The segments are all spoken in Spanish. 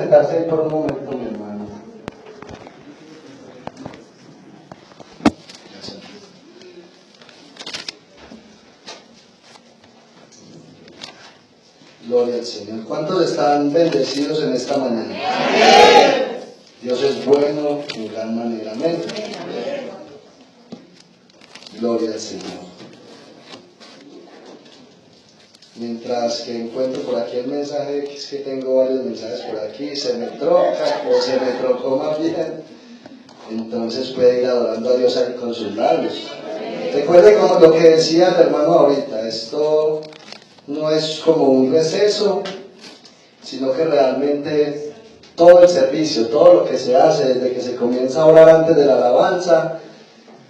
Sentarse ahí por un momento, mi hermano. Gloria al Señor. ¿Cuántos están bendecidos en esta mañana? ¡Amén! Dios es bueno en gran manera. Amén. Gloria al Señor. Mientras que encuentro por aquí el mensaje, es que tengo varios mensajes por aquí, se me troca o se me trocó más bien, entonces puede ir adorando a Dios ahí con sus labios. Recuerde como lo que decía el hermano ahorita, esto no es como un receso, sino que realmente todo el servicio, todo lo que se hace desde que se comienza a orar antes de la alabanza,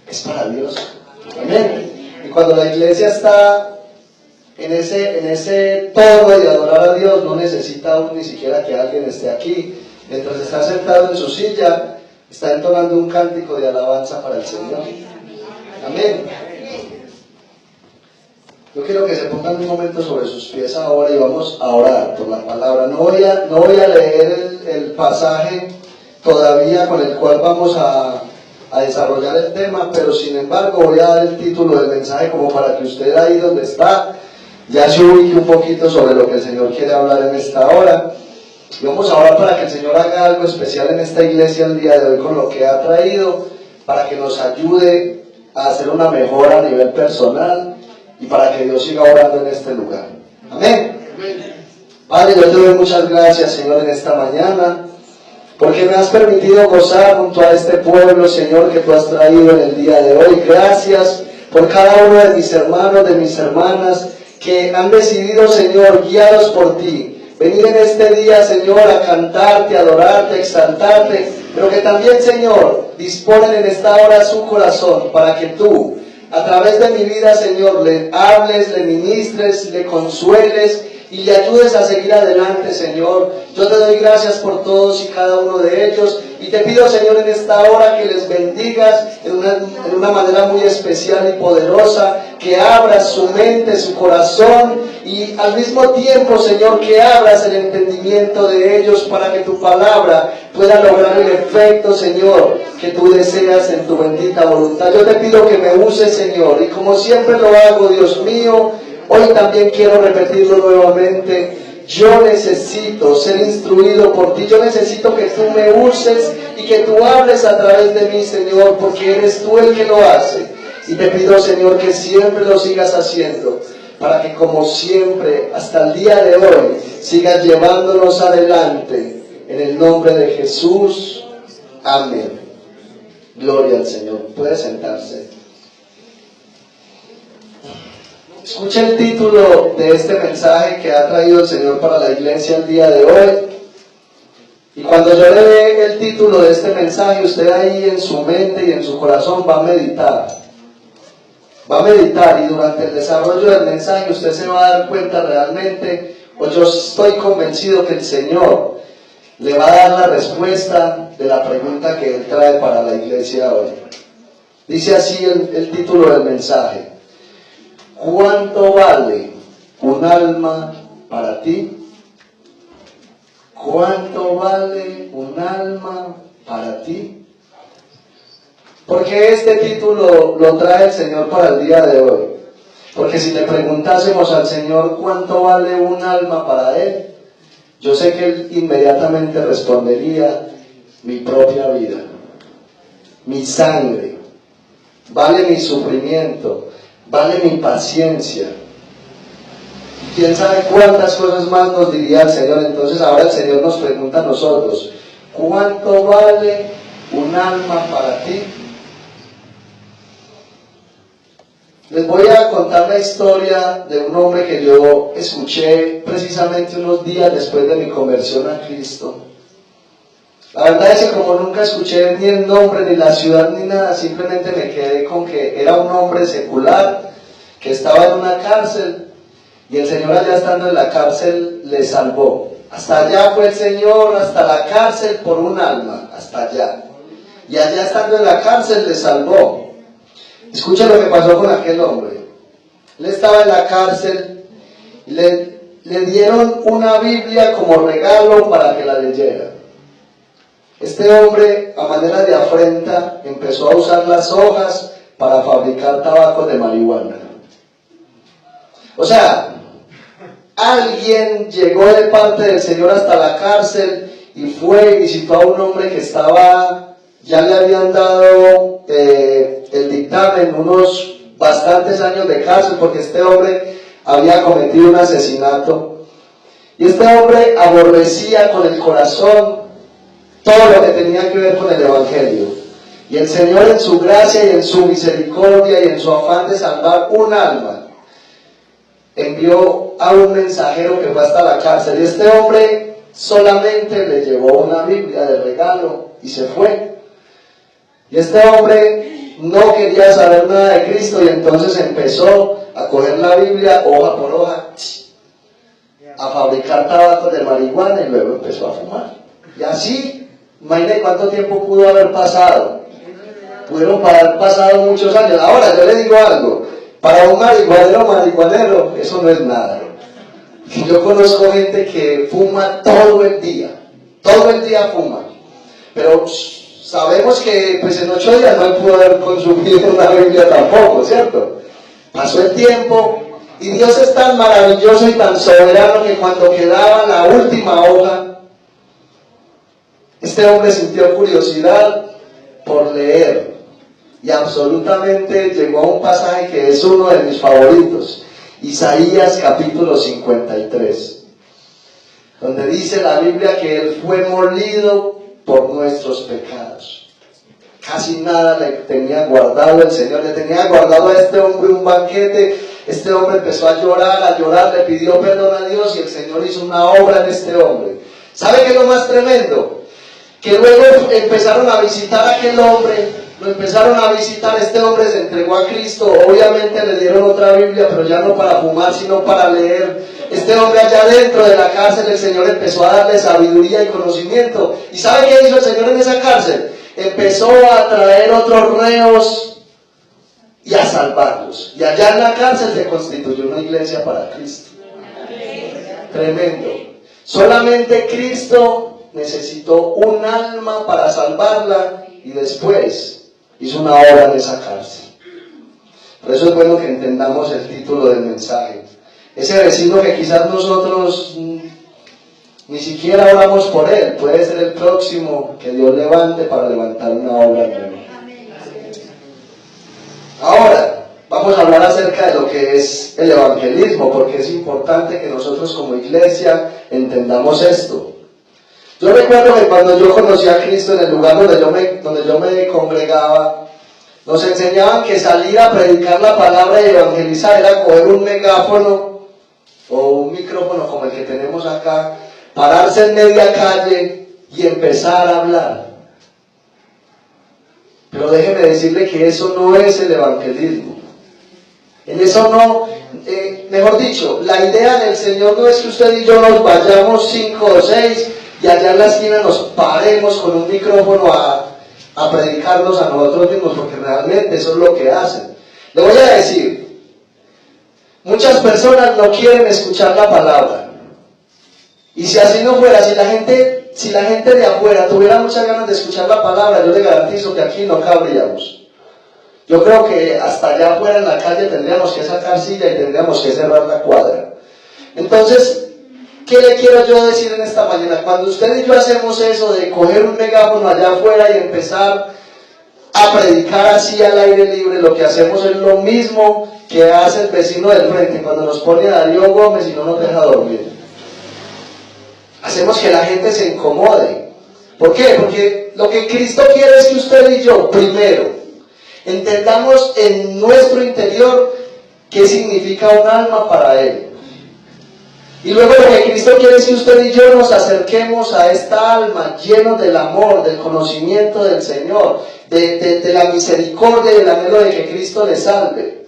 es para Dios. Amén. Y cuando la iglesia está en ese tono de adorar a Dios, no necesita aún ni siquiera que alguien esté aquí. Mientras está sentado en su silla, está entonando un cántico de alabanza para el Señor. Amén. Yo quiero que se pongan un momento sobre sus pies ahora y vamos a orar por la palabra. No voy a leer el pasaje todavía con el cual vamos a desarrollar el tema, pero sin embargo voy a dar el título del mensaje como para que usted ahí donde está ya se ubique un poquito sobre lo que el Señor quiere hablar en esta hora. Y vamos a orar para que el Señor haga algo especial en esta iglesia el día de hoy con lo que ha traído, para que nos ayude a hacer una mejora a nivel personal y para que Dios siga orando en este lugar. Amén. Padre, yo te doy muchas gracias, Señor, en esta mañana, porque me has permitido gozar junto a este pueblo, Señor, que tú has traído en el día de hoy. Gracias por cada uno de mis hermanos, de mis hermanas, que han decidido, Señor, guiados por ti, venir en este día, Señor, a cantarte, a adorarte, a exaltarte, pero que también, Señor, disponen en esta hora su corazón para que tú, a través de mi vida, Señor, le hables, le ministres, le consueles y le ayudes a seguir adelante, Señor. Yo te doy gracias por todos y cada uno de ellos y te pido, Señor, en esta hora que les bendigas en una manera muy especial y poderosa, que abras su mente, su corazón y al mismo tiempo, Señor, que abras el entendimiento de ellos para que tu palabra pueda lograr el efecto, Señor, que tú deseas en tu bendita voluntad. Yo te pido que me uses, Señor, y como siempre lo hago, Dios mío, hoy también quiero repetirlo nuevamente. Yo necesito ser instruido por ti, yo necesito que tú me uses y que tú hables a través de mí, Señor, porque eres tú el que lo hace. Y te pido, Señor, que siempre lo sigas haciendo, para que como siempre, hasta el día de hoy, sigas llevándonos adelante. En el nombre de Jesús, amén. Gloria al Señor. Puede sentarse. Escucha el título de este mensaje que ha traído el Señor para la iglesia el día de hoy. Y cuando yo le dé el título de este mensaje, usted ahí en su mente y en su corazón va a meditar. Va a meditar y durante el desarrollo del mensaje usted se va a dar cuenta realmente, o yo estoy convencido que el Señor le va a dar la respuesta de la pregunta que Él trae para la iglesia hoy. Dice así el título del mensaje. ¿Cuánto vale un alma para ti? ¿Cuánto vale un alma para ti? Porque este título lo trae el Señor para el día de hoy. Porque si le preguntásemos al Señor cuánto vale un alma para Él, yo sé que Él inmediatamente respondería: mi propia vida, mi sangre, vale mi sufrimiento, vale mi paciencia. ¿Quién sabe cuántas cosas más nos diría el Señor? Entonces ahora el Señor nos pregunta a nosotros: ¿cuánto vale un alma para ti? Les voy a contar la historia de un hombre que yo escuché precisamente unos días después de mi conversión a Cristo. La verdad es que como nunca escuché ni el nombre, ni la ciudad, ni nada, simplemente me quedé con que era un hombre secular, que estaba en una cárcel, y el Señor allá estando en la cárcel le salvó. Hasta allá fue el Señor, hasta la cárcel por un alma, hasta allá. Y allá estando en la cárcel le salvó. Escucha lo que pasó con aquel hombre. Él estaba en la cárcel y le dieron una Biblia como regalo para que la leyera. Este hombre, a manera de afrenta, empezó a usar las hojas para fabricar tabaco de marihuana. O sea, alguien llegó de parte del Señor hasta la cárcel y fue y visitó a un hombre que estaba, ya le habían dado el dictamen, unos bastantes años de cárcel, porque este hombre había cometido un asesinato. Y este hombre aborrecía con el corazón todo lo que tenía que ver con el Evangelio. Y el Señor, en su gracia y en su misericordia y en su afán de salvar un alma, envió a un mensajero que fue hasta la cárcel. Y este hombre solamente le llevó una Biblia de regalo y se fue. Y este hombre no quería saber nada de Cristo, y entonces empezó a coger la Biblia hoja por hoja, a fabricar tabaco de marihuana, y luego empezó a fumar. Y así, imagínate cuánto tiempo pudo haber pasado. Pudieron haber pasado muchos años. Ahora yo le digo algo, para un marihuanero, eso no es nada. Yo conozco gente que fuma todo el día fuma, pero sabemos que pues en 8 días no pudo haber consumido una Biblia tampoco, ¿cierto? Pasó el tiempo y Dios es tan maravilloso y tan soberano que cuando quedaba la última hoja, este hombre sintió curiosidad por leer y absolutamente llegó a un pasaje que es uno de mis favoritos, Isaías capítulo 53, donde dice la Biblia que Él fue molido por nuestros pecados. Casi nada le tenía guardado el Señor, le tenía guardado a este hombre un banquete. Este hombre empezó a llorar, le pidió perdón a Dios, y el Señor hizo una obra en este hombre. ¿Sabe qué es lo más tremendo? Que luego empezaron a visitar a aquel hombre, lo empezaron a visitar, este hombre se entregó a Cristo, obviamente le dieron otra Biblia, pero ya no para fumar, sino para leer. Este hombre allá dentro de la cárcel, el Señor empezó a darle sabiduría y conocimiento. ¿Y sabe qué hizo el Señor en esa cárcel? Empezó a traer otros reos y a salvarlos. Y allá en la cárcel se constituyó una iglesia para Cristo. Tremendo. Solamente Cristo necesitó un alma para salvarla, y después hizo una obra en esa cárcel. Por eso es bueno que entendamos el título del mensaje. Ese vecino que quizás nosotros ni siquiera oramos por él, puede ser el próximo que Dios levante para levantar una obra nueva. Ahora, vamos a hablar acerca de lo que es el evangelismo, porque es importante que nosotros como iglesia entendamos esto. Yo recuerdo que cuando yo conocí a Cristo, en el lugar donde yo me congregaba, nos enseñaban que salir a predicar la palabra y evangelizar era coger un megáfono o un micrófono como el que tenemos acá, pararse en media calle y empezar a hablar. Pero déjeme decirle que eso no es el evangelismo. En eso no, mejor dicho, la idea del Señor no es que usted y yo nos vayamos 5 o 6 y allá en la esquina nos paremos con un micrófono a predicarnos a nosotros mismos, porque realmente eso es lo que hacen. Le voy a decir, muchas personas no quieren escuchar la palabra. Y si así no fuera, si la gente de afuera tuviera muchas ganas de escuchar la palabra, yo le garantizo que aquí no cabríamos. Yo creo que hasta allá afuera en la calle tendríamos que sacar silla y tendríamos que cerrar la cuadra. Entonces, ¿qué le quiero yo decir en esta mañana? Cuando usted y yo hacemos eso de coger un megáfono allá afuera y empezar a predicar así al aire libre, lo que hacemos es lo mismo que hace el vecino del frente cuando nos pone a Darío Gómez y no nos deja dormir. Hacemos que la gente se incomode. ¿Por qué? Porque lo que Cristo quiere es que usted y yo, primero, entendamos en nuestro interior qué significa un alma para Él. Y luego lo que Cristo quiere es que usted y yo nos acerquemos a esta alma llenos del amor, del conocimiento del Señor, de la misericordia y del anhelo de que Cristo le salve.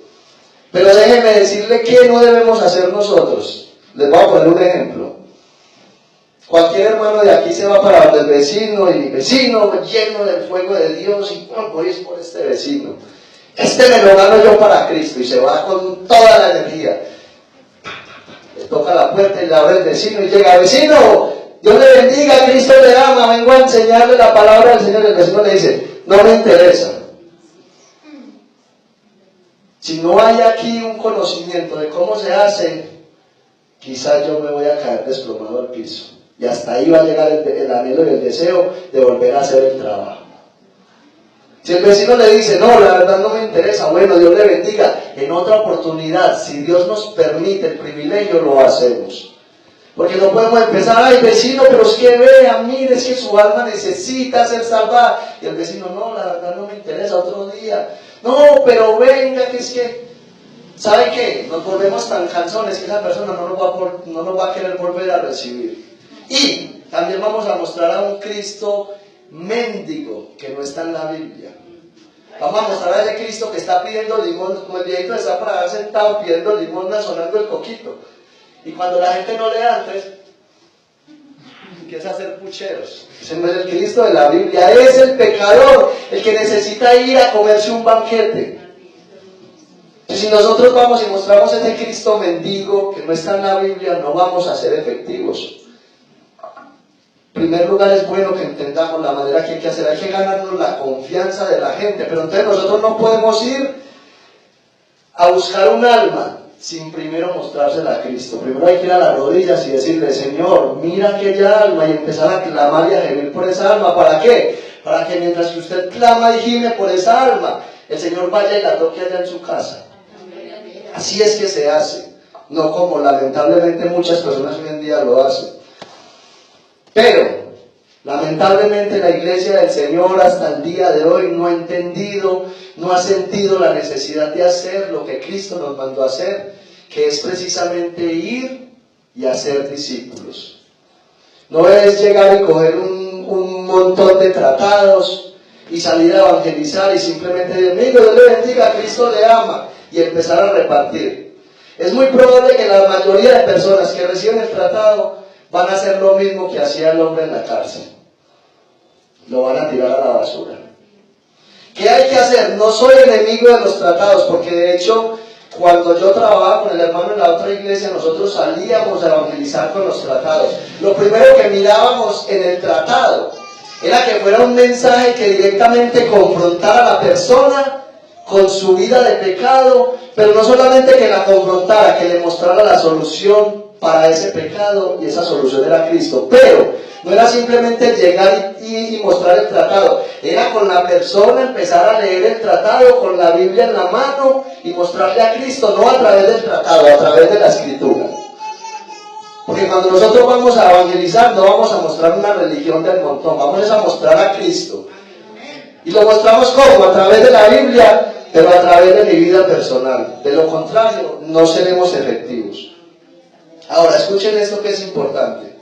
Pero déjeme decirle qué no debemos hacer nosotros. Les voy a poner un ejemplo. Cualquier hermano de aquí se va para el vecino, y vecino lleno del fuego de Dios, y voy por este vecino. Este me lo gano yo para Cristo, y se va con toda la energía. le toca la puerta y le abre el vecino y llega: vecino, Dios le bendiga, Cristo le ama, vengo a enseñarle la palabra del Señor. El vecino le dice: no me interesa. Si no hay aquí un conocimiento de cómo se hace, quizás yo me voy a caer desplomado al piso. Y hasta ahí va a llegar el anhelo y el deseo de volver a hacer el trabajo. Si el vecino le dice: no, la verdad no me interesa, bueno, Dios le bendiga, en otra oportunidad, si Dios nos permite el privilegio, lo hacemos. Porque no podemos empezar: ay, vecino, pero es que vea, mire, es que su alma necesita ser salvada. Y el vecino: no, la verdad no me interesa, otro día. No, pero venga, que es que, ¿sabe qué? Nos volvemos tan cansones que esa persona no nos va a querer volver a recibir. Y también vamos a mostrar a un Cristo mendigo que no está en la Biblia. Vamos a mostrar a ese Cristo que está pidiendo limón, como el viejito está para haber sentado pidiendo limón, sonando el coquito. Y cuando la gente no le da, entonces empieza a hacer pucheros. Ese no es el Cristo de la Biblia, es el pecador, el que necesita ir a comerse un banquete. Y si nosotros vamos y mostramos ese Cristo mendigo que no está en la Biblia, no vamos a ser efectivos. En primer lugar, es bueno que entendamos la manera que hay que hacer. Hay que ganarnos la confianza de la gente, pero entonces nosotros no podemos ir a buscar un alma sin primero mostrársela a Cristo. Primero hay que ir a las rodillas y decirle: Señor, mira aquella alma, y empezar a clamar y a gemir por esa alma. ¿Para qué? Para que mientras que usted clama y gime por esa alma, el Señor vaya y la toque allá en su casa. Así es que se hace, no como lamentablemente muchas personas hoy en día lo hacen. Pero, lamentablemente, la iglesia del Señor hasta el día de hoy no ha entendido, no ha sentido la necesidad de hacer lo que Cristo nos mandó a hacer, que es precisamente ir y hacer discípulos. No es llegar y coger un montón de tratados y salir a evangelizar y simplemente decir: amigo, Dios le bendiga, Cristo le ama, y empezar a repartir. Es muy probable que la mayoría de personas que reciben el tratado van a hacer lo mismo que hacía el hombre en la cárcel. Lo van a tirar a la basura. ¿Qué hay que hacer? No soy enemigo de los tratados, porque de hecho, cuando yo trabajaba con el hermano en la otra iglesia, nosotros salíamos a evangelizar con los tratados. Lo primero que mirábamos en el tratado era que fuera un mensaje que directamente confrontara a la persona con su vida de pecado, pero no solamente que la confrontara, que le mostrara la solución para ese pecado, y esa solución era Cristo. Pero no era simplemente llegar y mostrar el tratado, era con la persona empezar a leer el tratado con la Biblia en la mano y mostrarle a Cristo, no a través del tratado, a través de la Escritura. Porque cuando nosotros vamos a evangelizar, no vamos a mostrar una religión del montón, vamos a mostrar a Cristo. Y lo mostramos ¿cómo? A través de la Biblia, pero a través de mi vida personal. De lo contrario, no seremos efectivos. Ahora, escuchen esto que es importante.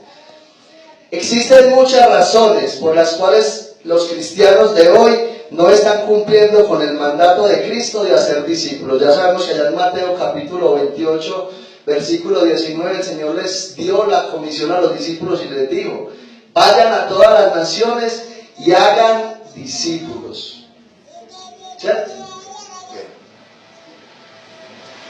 Existen muchas razones por las cuales los cristianos de hoy no están cumpliendo con el mandato de Cristo de hacer discípulos. Ya sabemos que allá en Mateo capítulo 28, versículo 19, el Señor les dio la comisión a los discípulos y les dijo: vayan a todas las naciones y hagan discípulos. ¿Cierto?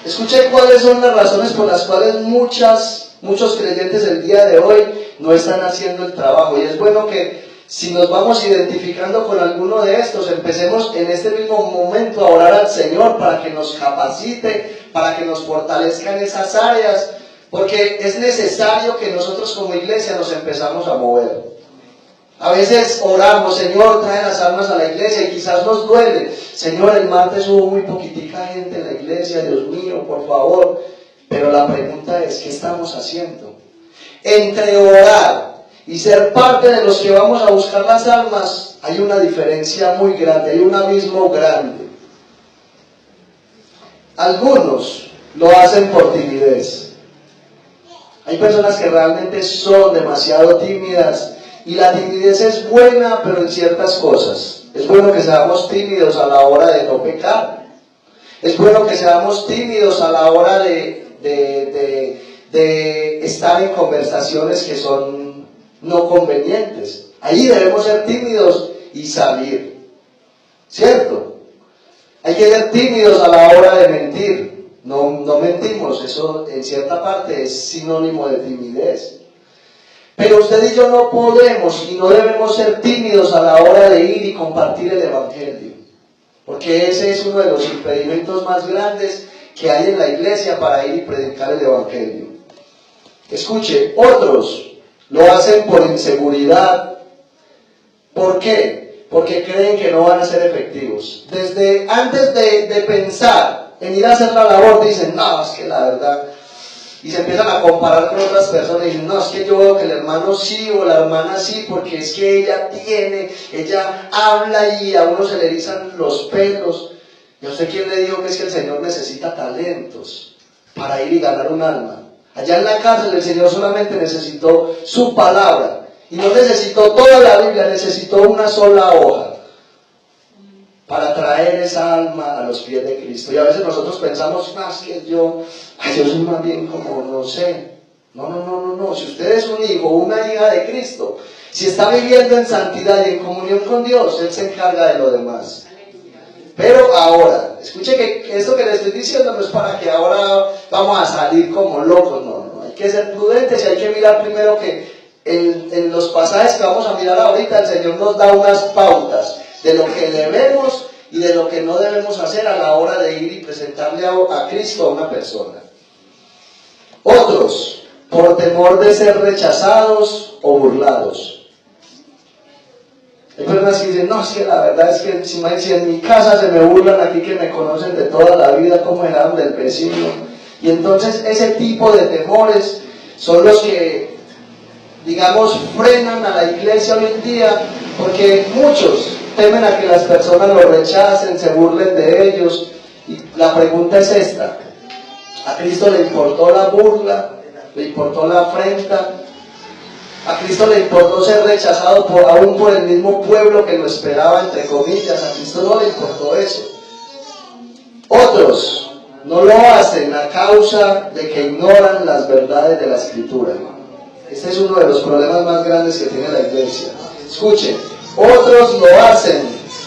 Escuchen cuáles son las razones por las cuales muchos creyentes el día de hoy no están haciendo el trabajo. Y es bueno que si nos vamos identificando con alguno de estos, empecemos en este mismo momento a orar al Señor para que nos capacite, para que nos fortalezca en esas áreas, porque es necesario que nosotros como iglesia nos empezamos a mover. A veces oramos: Señor, trae las almas a la iglesia, y quizás nos duele: Señor, el martes hubo muy poquitica gente en la iglesia, Dios mío, por favor. Pero la pregunta es: ¿qué estamos haciendo? Entre orar y ser parte de los que vamos a buscar las almas, hay una diferencia muy grande, hay un abismo grande. Algunos lo hacen por timidez. Hay personas que realmente son demasiado tímidas. Y la timidez es buena, pero en ciertas cosas. Es bueno que seamos tímidos a la hora de no pecar. Es bueno que seamos tímidos a la hora de estar en conversaciones que son no convenientes. Ahí debemos ser tímidos y salir. ¿Cierto? Hay que ser tímidos a la hora de mentir. No mentimos, eso en cierta parte es sinónimo de timidez. Pero usted y yo no podemos y no debemos ser tímidos a la hora de ir y compartir el Evangelio, porque ese es uno de los impedimentos más grandes que hay en la iglesia para ir y predicar el Evangelio. Escuche, otros lo hacen por inseguridad. ¿Por qué? Porque creen que no van a ser efectivos. Desde antes de pensar en ir a hacer la labor, dicen, no, es que la verdad, y se empiezan a comparar con otras personas y dicen, no, es que yo veo que el hermano sí o la hermana sí, porque es que ella habla y a uno se le erizan los pelos. ¿Y a usted quién le dijo que es que el Señor necesita talentos para ir y ganar un alma? Allá en la cárcel el Señor solamente necesitó su palabra, y no necesitó toda la Biblia, necesitó una sola hoja para traer esa alma a los pies de Cristo. Y a veces nosotros pensamos, no, es que yo soy más bien como, no sé. No. Si usted es un hijo o una hija de Cristo, si está viviendo en santidad y en comunión con Dios, Él se encarga de lo demás. Pero ahora, escuche que esto que le estoy diciendo no es para que ahora vamos a salir como locos, no. Hay que ser prudentes y hay que mirar primero que en los pasajes que vamos a mirar ahorita, el Señor nos da unas pautas de lo que debemos y de lo que no debemos hacer a la hora de ir y presentarle a Cristo a una persona. Otros, por temor de ser rechazados o burlados. Hay personas que dicen, no, es que la verdad es que si en mi casa se me burlan aquí que me conocen de toda la vida, como eran del vecino. Y entonces ese tipo de temores son los que, digamos, frenan a la iglesia hoy en día, porque muchos temen a que las personas lo rechacen, se burlen de ellos. Y la pregunta es esta: ¿a Cristo le importó la burla? ¿Le importó la afrenta? ¿A Cristo le importó ser rechazado aún por el mismo pueblo que lo esperaba, entre comillas? A Cristo no le importó eso. Otros no lo hacen a causa de que ignoran las verdades de la Escritura. Este es uno de los problemas más grandes que tiene la iglesia. Escuchen, otros lo hacen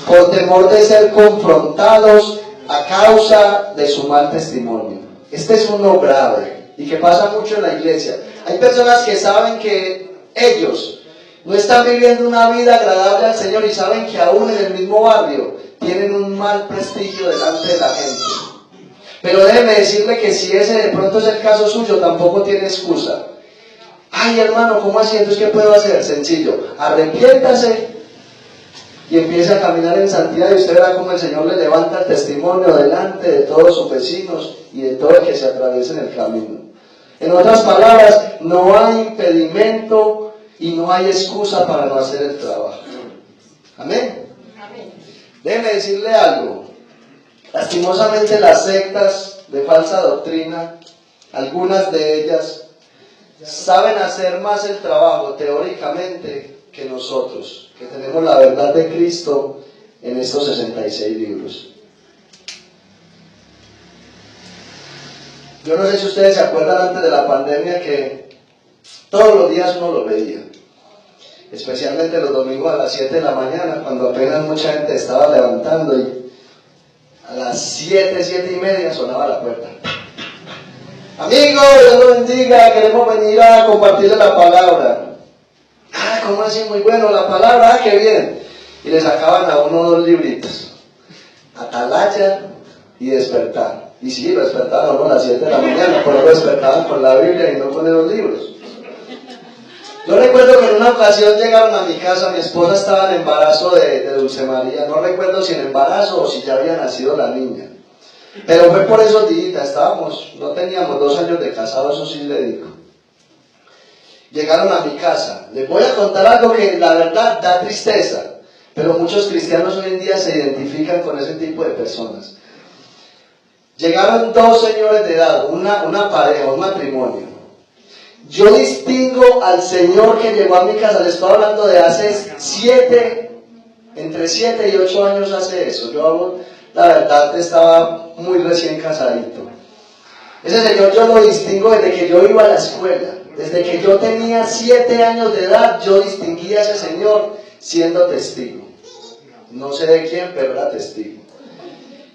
por temor de ser confrontados a causa de su mal testimonio. Este es uno grave y que pasa mucho en la iglesia. Hay personas que saben que ellos no están viviendo una vida agradable al Señor y saben que aún en el mismo barrio tienen un mal prestigio delante de la gente. Pero déjeme decirle que si ese de pronto es el caso suyo, tampoco tiene excusa. Ay, hermano, ¿cómo así? Entonces, ¿qué puedo hacer? Sencillo, arrepiéntase y empiece a caminar en santidad, y usted verá cómo el Señor le levanta el testimonio delante de todos sus vecinos y de todo el que se atraviese en el camino. En otras palabras, no hay impedimento y no hay excusa para no hacer el trabajo. Amén. Déjeme decirle algo. Lastimosamente las sectas de falsa doctrina, algunas de ellas, saben hacer más el trabajo teóricamente que nosotros, que tenemos la verdad de Cristo en estos 66 libros. Yo no sé si ustedes se acuerdan antes de la pandemia que todos los días uno lo veía, especialmente los domingos a las 7 de la mañana, cuando apenas mucha gente estaba levantando, y a las 7:30 sonaba la puerta. Amigos, Dios los bendiga, queremos venir a compartirles la palabra. Ah, ¿cómo así? Muy bueno, la palabra, qué bien. Y le sacaban a uno 2 libritos, Atalaya y Despertar. Y sí, lo despertaban a uno a las 7 de la mañana, pero lo despertaban con la Biblia y no con los libros. Yo recuerdo que en una ocasión llegaron a mi casa, mi esposa estaba en embarazo de Dulce María, no recuerdo si en embarazo o si ya había nacido la niña. Pero fue por esos días, no teníamos 2 años de casado, eso sí le digo. Llegaron a mi casa. Les voy a contar algo que la verdad da tristeza, pero muchos cristianos hoy en día se identifican con ese tipo de personas. Llegaron 2 señores de edad, una pareja, un matrimonio. Yo distingo al señor que llegó a mi casa, le estoy hablando de hace entre 7 y 8 años hace eso. Yo, la verdad, estaba muy recién casadito. Ese señor yo lo distingo desde que yo iba a la escuela. Desde que yo tenía 7 años de edad, yo distinguí a ese señor siendo testigo. No sé de quién, pero era testigo.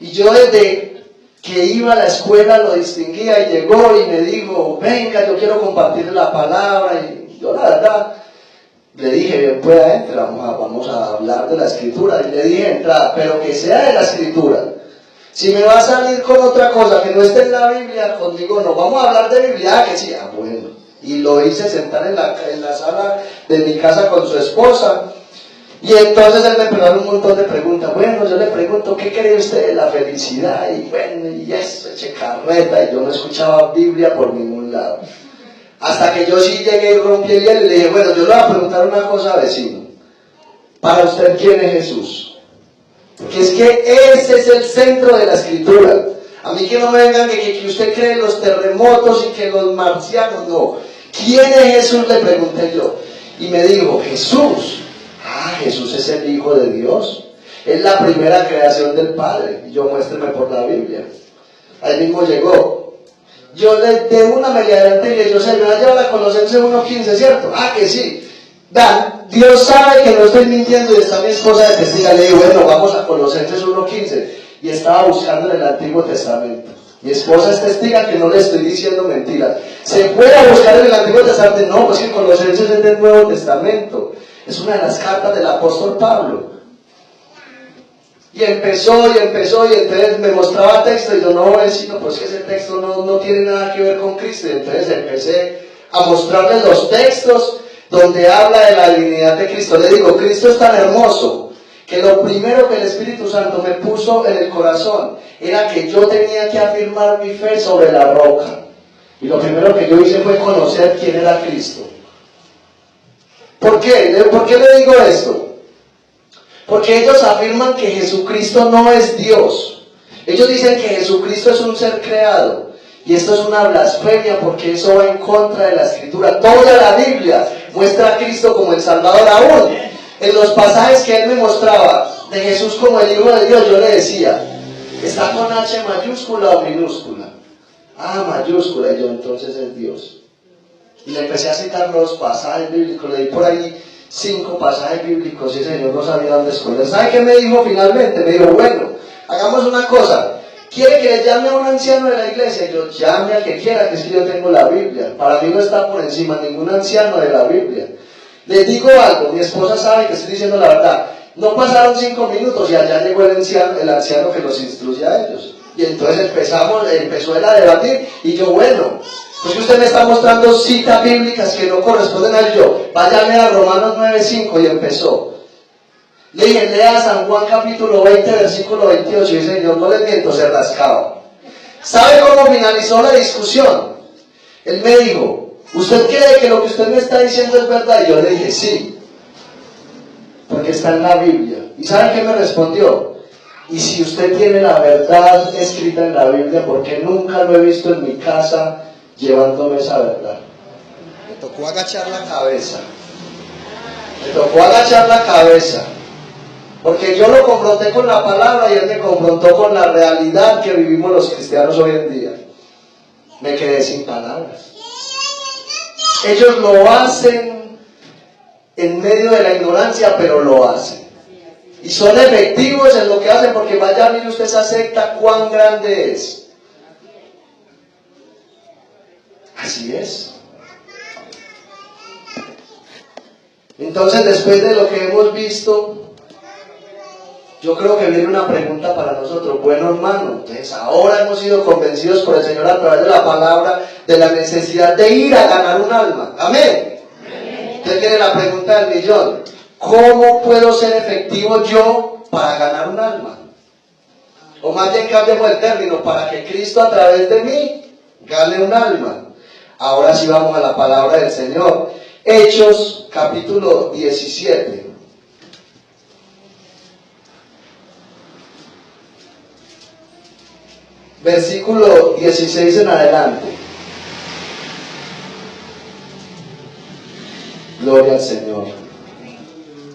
Y yo desde que iba a la escuela, lo distinguía y llegó y me dijo, venga, yo quiero compartir la palabra. Y yo la verdad le dije, bien pueda, entra, vamos a hablar de la escritura. Y le dije, entra, pero que sea de la escritura. Si me va a salir con otra cosa que no esté en la Biblia, conmigo no, vamos a hablar de Biblia, que sí, bueno. Y lo hice sentar en la sala de mi casa con su esposa. Y entonces él me empezó un montón de preguntas. Bueno, yo le pregunto, ¿qué cree usted de la felicidad? Y bueno, y eso, eche carreta. Y yo no escuchaba Biblia por ningún lado. Hasta que yo sí llegué y rompí el hielo y le dije, bueno, yo le voy a preguntar una cosa, vecino. Para usted, ¿quién es Jesús? Porque es que ese es el centro de la escritura. A mí que no me vengan que usted cree en los terremotos y que los marcianos, no. ¿Quién es Jesús? Le pregunté yo. Y me dijo, Jesús. Jesús es el Hijo de Dios. Es la primera creación del Padre. Y yo, muéstreme por la Biblia. Ahí mismo llegó. Yo de una me le adelanté y le dije, yo se me va a llevar a Colosenses 1:15, ¿cierto? Que sí. Dan, Dios sabe que no estoy mintiendo y está mi esposa de testiga. Le digo, bueno, vamos a Colosenses 1:15. Y estaba buscando en el Antiguo Testamento. Mi esposa es testiga que no le estoy diciendo mentiras. ¿Se puede buscar en el Antiguo Testamento? No, pues que Colosenses es del Nuevo Testamento. Es una de las cartas del apóstol Pablo. Y empezó, y entonces me mostraba texto, y yo, no, vecino, pues que ese texto no tiene nada que ver con Cristo. Y entonces empecé a mostrarles los textos donde habla de la divinidad de Cristo. Le digo, Cristo es tan hermoso, que lo primero que el Espíritu Santo me puso en el corazón, era que yo tenía que afirmar mi fe sobre la roca. Y lo primero que yo hice fue conocer quién era Cristo. ¿Por qué? ¿Por qué le digo esto? Porque ellos afirman que Jesucristo no es Dios. Ellos dicen que Jesucristo es un ser creado. Y esto es una blasfemia porque eso va en contra de la Escritura. Toda la Biblia muestra a Cristo como el Salvador. Aún en los pasajes que él me mostraba de Jesús como el Hijo de Dios, yo le decía, ¿está con H mayúscula o minúscula? Mayúscula. Y yo, entonces es Dios. Y le empecé a citar los pasajes bíblicos, le di por ahí 5 pasajes bíblicos y el Señor no sabía dónde esconder. ¿Sabe qué me dijo finalmente? Me dijo, bueno, hagamos una cosa. ¿Quiere que le llame a un anciano de la iglesia? Y yo, llame al que quiera, que es que yo tengo la Biblia. Para mí no está por encima ningún anciano de la Biblia. Les digo algo, mi esposa sabe que estoy diciendo la verdad. No pasaron 5 minutos y allá llegó el anciano que los instruye a ellos. Y entonces empezó él a debatir y yo, bueno, pues que usted me está mostrando citas bíblicas que no corresponden a él. Yo, váyame a Romanos 9:5 y empezó. Le dije, lea San Juan capítulo 20, versículo 28, y Señor, no le miento, se rascaba. ¿Sabe cómo finalizó la discusión? Él me dijo, ¿usted cree que lo que usted me está diciendo es verdad? Y yo le dije, sí, porque está en la Biblia. ¿Y sabe qué me respondió? Y si usted tiene la verdad escrita en la Biblia, porque nunca lo he visto en mi casa llevándome esa verdad. Me tocó agachar la cabeza. Porque yo lo confronté con la palabra y él me confrontó con la realidad que vivimos los cristianos hoy en día. Me quedé sin palabras. Ellos lo hacen en medio de la ignorancia, pero lo hacen. Y son efectivos en lo que hacen, porque vaya a ver usted esa secta cuán grande es. Así es. Entonces, después de lo que hemos visto, yo creo que viene una pregunta para nosotros. Bueno, hermano, entonces ahora hemos sido convencidos por el Señor a través de la palabra de la necesidad de ir a ganar un alma. Amén. Entonces viene la pregunta del millón. ¿Cómo puedo ser efectivo yo para ganar un alma? O más bien cambiemos el término, para que Cristo a través de mí gane un alma. Ahora sí vamos a la palabra del Señor. Hechos capítulo 17. Versículo 16 en adelante. Gloria al Señor.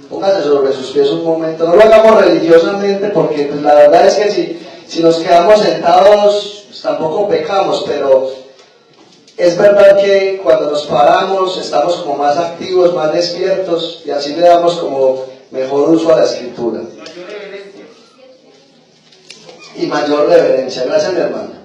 Póngase sobre sus pies un momento. No lo hagamos religiosamente, porque pues, la verdad es que si nos quedamos sentados, pues, tampoco pecamos, pero es verdad que cuando nos paramos estamos como más activos, más despiertos, y así le damos como mejor uso a la Escritura. y mayor reverencia. Gracias, mi hermana.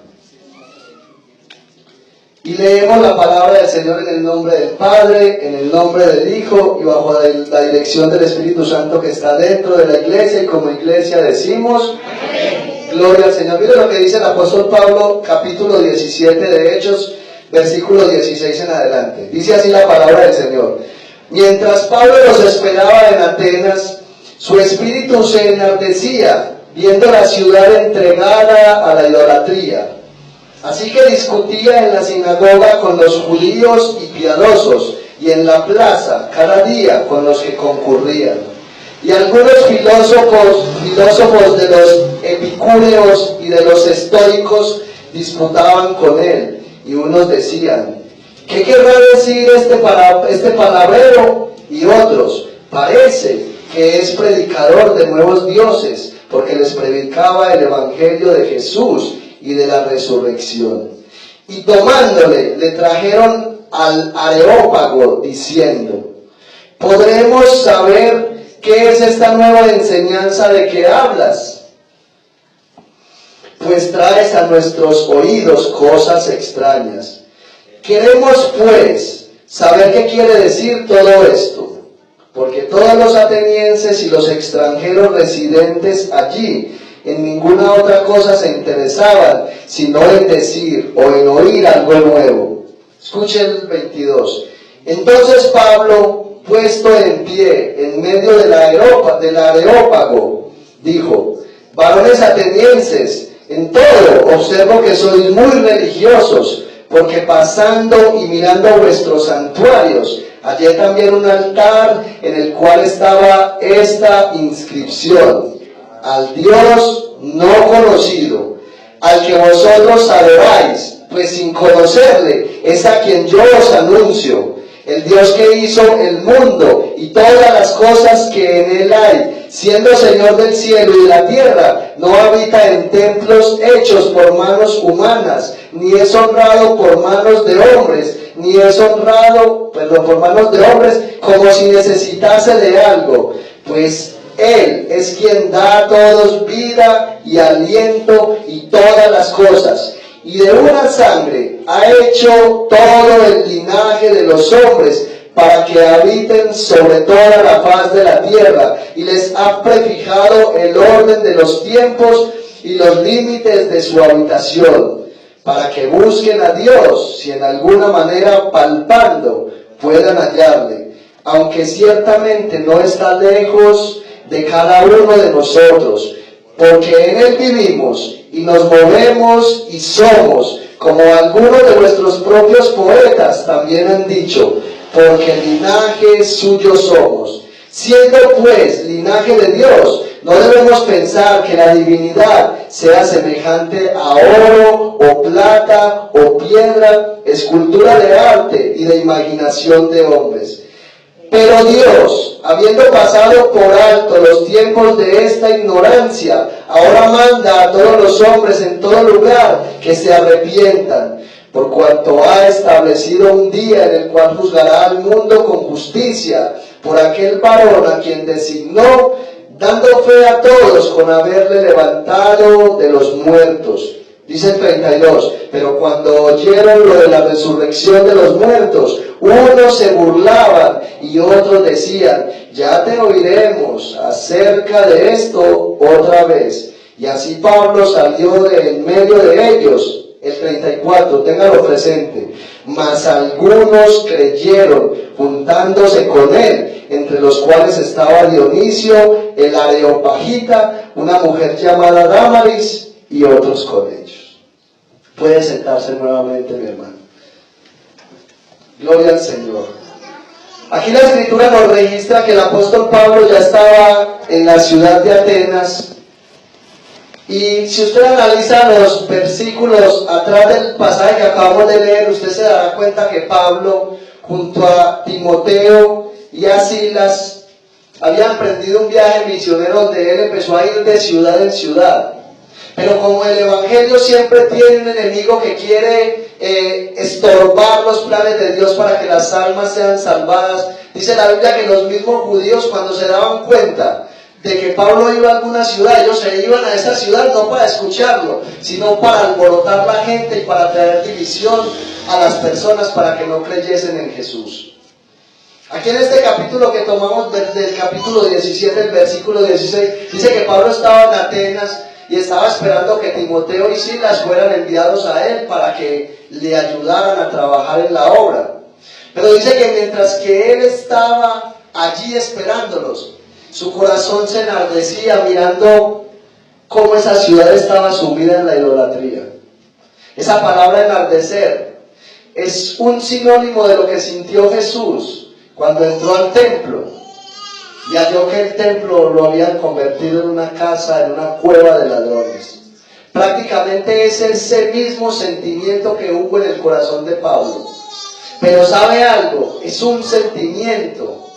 Y leemos la palabra del Señor en el nombre del Padre, en el nombre del Hijo y bajo la dirección del Espíritu Santo que está dentro de la iglesia, y como iglesia decimos: amén. Gloria al Señor. Mire lo que dice el apóstol Pablo, capítulo 17 de Hechos, versículo 16 en adelante. Dice así la palabra del Señor: mientras Pablo los esperaba en Atenas, su espíritu se enardecía viendo la ciudad entregada a la idolatría. Así que discutía en la sinagoga con los judíos y piadosos, y en la plaza cada día con los que concurrían. Y algunos filósofos de los epicúreos y de los estoicos disputaban con él, y unos decían: ¿qué querrá decir este palabrero? Y otros: parece que es predicador de nuevos dioses, porque les predicaba el evangelio de Jesús y de la resurrección. Y tomándole, le trajeron al Areópago, diciendo: ¿podremos saber qué es esta nueva enseñanza de que hablas? Pues traes a nuestros oídos cosas extrañas. Queremos pues saber qué quiere decir todo esto, porque todos los atenienses y los extranjeros residentes allí en ninguna otra cosa se interesaban, sino en decir o en oír algo nuevo. Escuche el 22. Entonces Pablo, puesto en pie en medio del Areópago, dijo: varones atenienses, en todo observo que sois muy religiosos, porque pasando y mirando vuestros santuarios, hallé también un altar en el cual estaba esta inscripción: al Dios no conocido, al que vosotros adoráis, pues sin conocerle es a quien yo os anuncio, el Dios que hizo el mundo y todas las cosas que en él hay, siendo Señor del cielo y de la tierra, no habita en templos hechos por manos humanas, ni es honrado por manos de hombres, por manos de hombres, como si necesitase de algo, pues Él es quien da a todos vida y aliento y todas las cosas, y de una sangre ha hecho todo el linaje de los hombres para que habiten sobre toda la faz de la tierra, y les ha prefijado el orden de los tiempos y los límites de su habitación, para que busquen a Dios, si en alguna manera palpando puedan hallarle, aunque ciertamente no está lejos de cada uno de nosotros, porque en él vivimos y nos movemos y somos, como algunos de nuestros propios poetas también han dicho, porque linaje suyo somos. Siendo pues linaje de Dios, no debemos pensar que la divinidad sea semejante a oro o plata o piedra, escultura de arte y de imaginación de hombres. Pero Dios, habiendo pasado por alto los tiempos de esta ignorancia, ahora manda a todos los hombres en todo lugar que se arrepientan, por cuanto ha establecido un día en el cual juzgará al mundo con justicia, por aquel varón a quien designó, dando fe a todos con haberle levantado de los muertos. Dice el 32, pero cuando oyeron lo de la resurrección de los muertos, unos se burlaban y otros decían: ya te oiremos acerca de esto otra vez. Y así Pablo salió de en medio de ellos. El 34, téngalo presente. Mas algunos creyeron, juntándose con él, entre los cuales estaba Dionisio, el Areopagita, una mujer llamada Dámaris, y otros con ellos. Puede sentarse nuevamente, mi hermano. Gloria al Señor. Aquí la Escritura nos registra que el apóstol Pablo ya estaba en la ciudad de Atenas. Y si usted analiza los versículos atrás del pasaje que acabamos de leer, usted se dará cuenta que Pablo, junto a Timoteo y a Silas, había emprendido un viaje misionero donde él empezó a ir de ciudad en ciudad. Pero como el Evangelio siempre tiene un enemigo que quiere estorbar los planes de Dios para que las almas sean salvadas, dice la Biblia que los mismos judíos, cuando se daban cuenta de que Pablo iba a alguna ciudad, ellos se iban a esa ciudad no para escucharlo, sino para alborotar la gente y para traer división a las personas para que no creyesen en Jesús. Aquí en este capítulo que tomamos del capítulo 17, el versículo 16, dice que Pablo estaba en Atenas y estaba esperando que Timoteo y Silas fueran enviados a él para que le ayudaran a trabajar en la obra. Pero dice que mientras que él estaba allí esperándolos, su corazón se enardecía mirando cómo esa ciudad estaba sumida en la idolatría. Esa palabra enardecer es un sinónimo de lo que sintió Jesús cuando entró al templo y halló que el templo lo habían convertido en una casa, en una cueva de ladrones. Prácticamente es ese mismo sentimiento que hubo en el corazón de Pablo. Pero ¿sabe algo? Es un sentimiento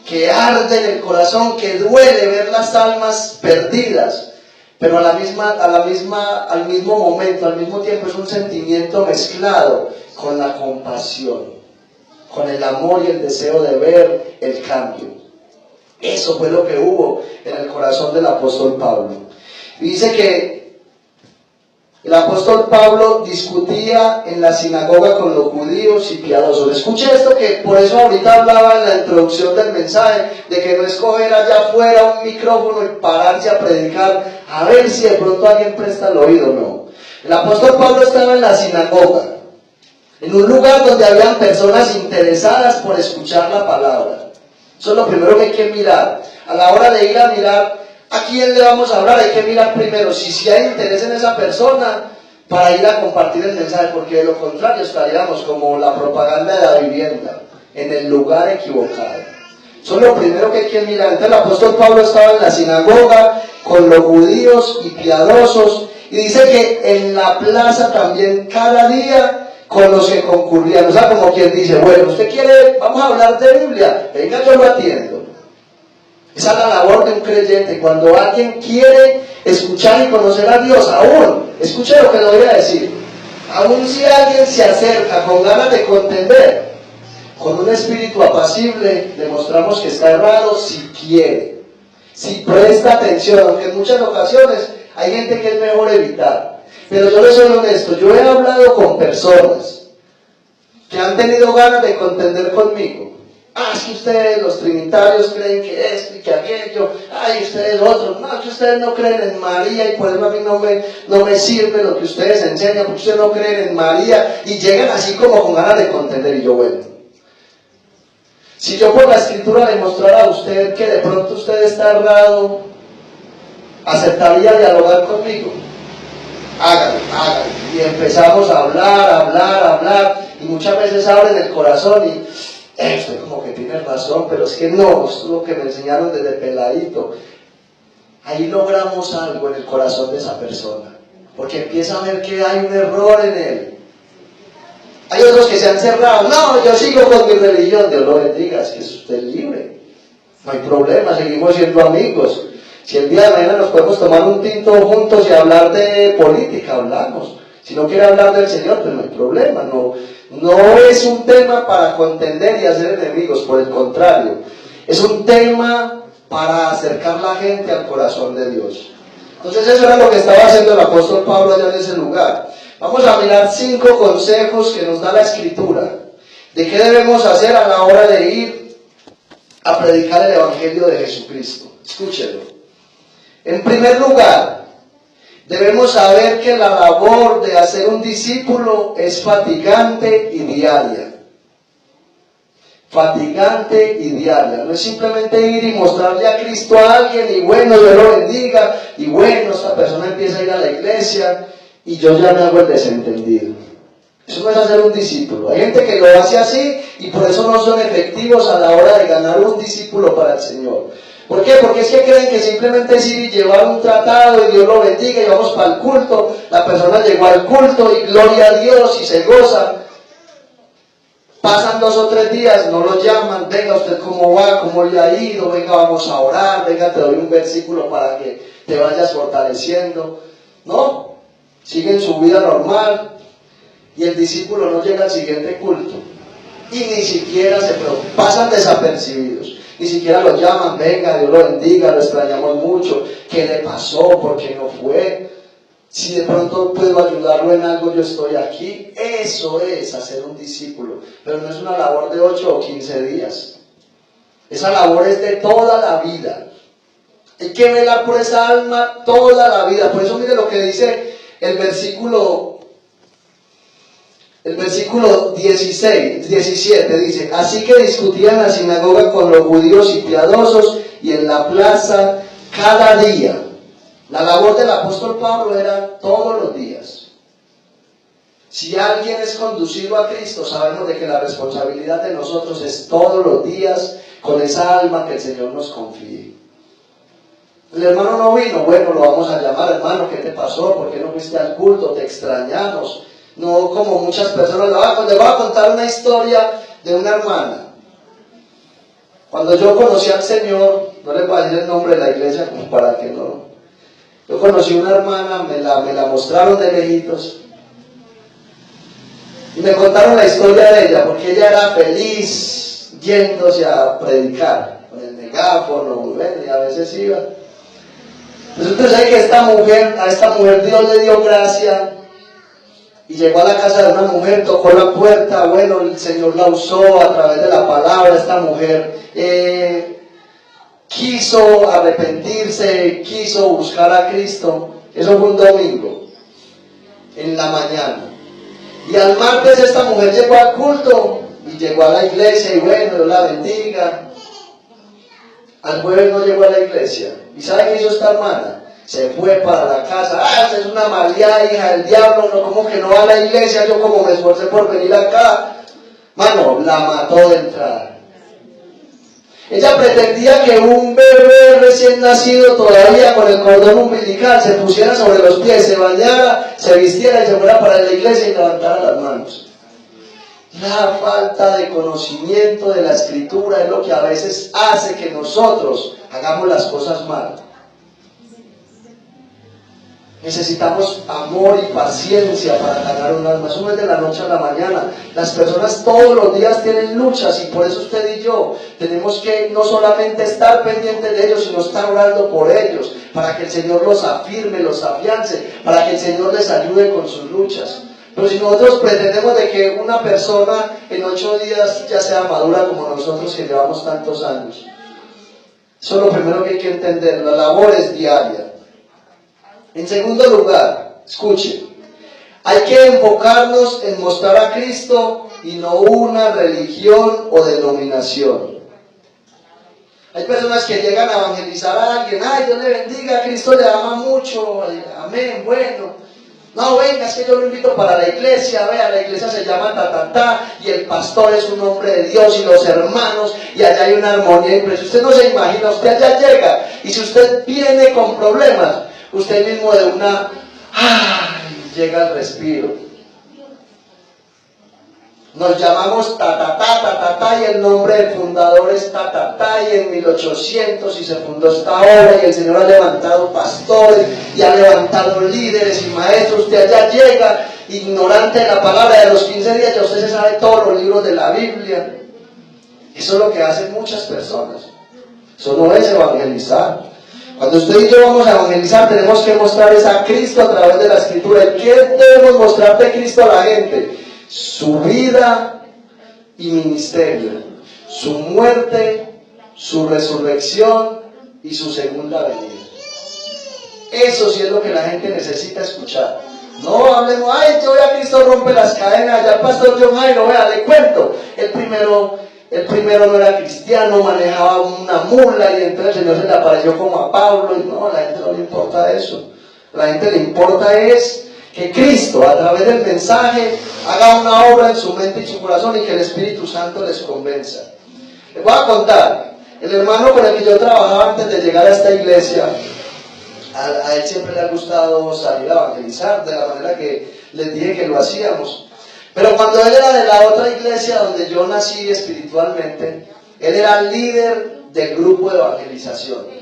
que arde en el corazón, que duele ver las almas perdidas, pero al mismo momento, al mismo tiempo es un sentimiento mezclado con la compasión, con el amor y el deseo de ver el cambio. Eso fue lo que hubo en el corazón del apóstol Pablo. Y dice que el apóstol Pablo discutía en la sinagoga con los judíos y piadosos. Escuche esto, que por eso ahorita hablaba en la introducción del mensaje, de que no es coger allá afuera un micrófono y pararse a predicar, a ver si de pronto alguien presta el oído. No. El apóstol Pablo estaba en la sinagoga, en un lugar donde habían personas interesadas por escuchar la palabra. Eso es lo primero que hay que mirar. A la hora de ir a mirar a quién le vamos a hablar, hay que mirar primero si hay interés en esa persona para ir a compartir el mensaje, porque de lo contrario estaríamos como la propaganda de la vivienda, en el lugar equivocado. Eso es lo primero que hay que mirar. Entonces el apóstol Pablo estaba en la sinagoga con los judíos y piadosos, y dice que en la plaza también cada día con los que concurrían. O sea, como quien dice, bueno, usted quiere, vamos a hablar de Biblia, venga, yo lo atiendo. Esa es la labor de un creyente. Cuando alguien quiere escuchar y conocer a Dios, aún, escuche lo que le voy a decir, aún si alguien se acerca con ganas de contender, con un espíritu apacible, demostramos que está errado si quiere, si presta atención, aunque en muchas ocasiones hay gente que es mejor evitar. Pero yo les soy honesto, yo he hablado con personas que han tenido ganas de contender conmigo. Es que ustedes los trinitarios creen que esto y que aquello, ustedes otros, que ustedes no creen en María y por eso a mí no me sirve lo que ustedes enseñan, porque ustedes no creen en María, y llegan así como con ganas de contender. Y yo, bueno, si yo por la escritura le mostrara a usted que de pronto usted está errado, ¿aceptaría dialogar conmigo? Hágalo. Y empezamos a hablar, y muchas veces abren el corazón y usted como que tiene razón, pero es que no, esto es lo que me enseñaron desde peladito. Ahí logramos algo en el corazón de esa persona, porque empieza a ver que hay un error en él. Hay otros que se han cerrado, no, yo sigo con mi religión, Dios lo bendiga, es que es usted libre, no hay problema, seguimos siendo amigos. Si el día de mañana nos podemos tomar un tinto juntos y hablar de política, hablamos. Si no quiere hablar del Señor, pues no hay problema. No es un tema para contender y hacer enemigos, por el contrario. Es un tema para acercar la gente al corazón de Dios. Entonces eso era lo que estaba haciendo el apóstol Pablo allá en ese lugar. Vamos a mirar 5 consejos que nos da la Escritura de qué debemos hacer a la hora de ir a predicar el Evangelio de Jesucristo. Escúchenlo. En primer lugar, debemos saber que la labor de hacer un discípulo es fatigante y diaria. Fatigante y diaria. No es simplemente ir y mostrarle a Cristo a alguien y bueno, Dios lo bendiga, y bueno, esta persona empieza a ir a la iglesia y yo ya me hago el desentendido. Eso no es hacer un discípulo. Hay gente que lo hace así y por eso no son efectivos a la hora de ganar un discípulo para el Señor. ¿Por qué? Porque es que creen que simplemente es ir y llevar un tratado y Dios lo bendiga y vamos para el culto. La persona llegó al culto y gloria a Dios y se goza. Pasan 2 o 3 días, no lo llaman, venga usted cómo va, cómo le ha ido, venga vamos a orar, venga te doy un versículo para que te vayas fortaleciendo. No, siguen su vida normal y el discípulo no llega al siguiente culto y ni siquiera se preocupan, pasan desapercibidos. Ni siquiera lo llaman, venga, Dios lo bendiga, lo extrañamos mucho. ¿Qué le pasó? ¿Por qué no fue? Si de pronto puedo ayudarlo en algo, yo estoy aquí. Eso es hacer un discípulo. Pero no es una labor de 8 o 15 días. Esa labor es de toda la vida. Hay que velar por esa alma toda la vida. Por eso mire lo que dice el versículo 17 dice: así que discutían en la sinagoga con los judíos y piadosos y en la plaza cada día. La labor del apóstol Pablo era todos los días. Si alguien es conducido a Cristo, sabemos de que la responsabilidad de nosotros es todos los días con esa alma que el Señor nos confíe. El hermano no vino, bueno, lo vamos a llamar, hermano, ¿qué te pasó? ¿Por qué no fuiste al culto? Te extrañamos. No como muchas personas. Le voy a contar una historia de una hermana. Cuando yo conocí al Señor, no les voy a decir el nombre de la iglesia como para que no. Yo conocí una hermana, me la mostraron de lejitos. Y me contaron la historia de ella, porque ella era feliz yéndose a predicar con el megáfono, bueno, y a veces iba. Resulta ser que a esta mujer Dios le dio gracia y llegó a la casa de una mujer, tocó la puerta, bueno, el Señor la usó a través de la palabra. Esta mujer quiso arrepentirse, quiso buscar a Cristo. Eso fue un domingo, en la mañana. Y al martes esta mujer llegó al culto y llegó a la iglesia y bueno, Dios la bendiga. Al jueves no llegó a la iglesia. ¿Y sabe qué hizo esta hermana? Se fue para la casa. Esta es una malía hija del diablo, no, como que no va a la iglesia, yo como me esforcé por venir acá. Mano, la mató de entrada. Ella pretendía que un bebé recién nacido, todavía con el cordón umbilical, se pusiera sobre los pies, se bañara, se vistiera y se fuera para la iglesia y levantara las manos. La falta de conocimiento de la Escritura es lo que a veces hace que nosotros hagamos las cosas mal. Necesitamos amor y paciencia para ganar un alma. Eso no es de la noche a la mañana. Las personas todos los días tienen luchas y por eso usted y yo tenemos que no solamente estar pendientes de ellos, sino estar orando por ellos, para que el Señor los afirme, los afiance, para que el Señor les ayude con sus luchas. Pero si nosotros pretendemos de que una persona en 8 días ya sea madura como nosotros que llevamos tantos años, eso es lo primero que hay que entender. La labor es diaria. En segundo lugar, escuche, hay que enfocarnos en mostrar a Cristo y no una religión o denominación. Hay personas que llegan a evangelizar a alguien, ay, Dios le bendiga, Cristo le ama mucho, amén, bueno. No, venga, es que yo lo invito para la iglesia, vea, la iglesia se llama y el pastor es un hombre de Dios y los hermanos, y allá hay una armonía impresionante. Usted no se imagina, usted allá llega, y si usted viene con problemas, usted mismo de una, llega el respiro. Nos llamamos y el nombre del fundador es y en 1800 y se fundó esta obra y el Señor ha levantado pastores y ha levantado líderes y maestros. Usted allá llega ignorante de la palabra, de los 15 días ya usted se sabe todos los libros de la Biblia. Eso es lo que hacen muchas personas. Eso no es evangelizar. Cuando usted y yo vamos a evangelizar, tenemos que mostrarles a Cristo a través de la Escritura. ¿Y qué debemos mostrar de Cristo a la gente? Su vida y ministerio, su muerte, su resurrección y su segunda venida. Eso sí es lo que la gente necesita escuchar. No hablemos, ay, yo voy a Cristo rompe las cadenas, ya el pastor John Jairo, vea, le cuento. El primero no era cristiano, manejaba una mula y entonces el Señor se le apareció como a Pablo. Y no, a la gente no le importa eso. A la gente le importa es que Cristo, a través del mensaje, haga una obra en su mente y su corazón y que el Espíritu Santo les convenza. Les voy a contar, el hermano con el que yo trabajaba antes de llegar a esta iglesia, a él siempre le ha gustado salir a evangelizar, de la manera que les dije que lo hacíamos. Pero cuando él era de la otra iglesia donde yo nací espiritualmente, él era líder del grupo de evangelización.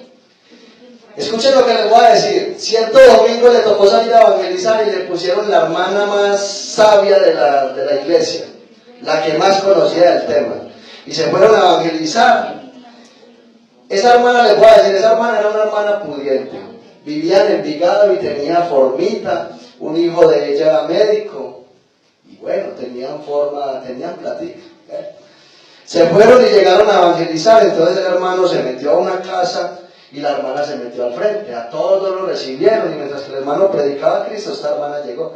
Escuchen lo que les voy a decir. Cierto domingo le tocó salir a evangelizar y le pusieron la hermana más sabia de la iglesia, la que más conocía del tema. Y se fueron a evangelizar. Esa hermana, les voy a decir, esa hermana era una hermana pudiente. Vivía en Envigado y tenía formita, un hijo de ella era médico. Y bueno, tenían platica. Se fueron y llegaron a evangelizar, entonces el hermano se metió a una casa y la hermana se metió al frente. A todos lo recibieron y mientras que el hermano predicaba a Cristo, esta hermana llegó.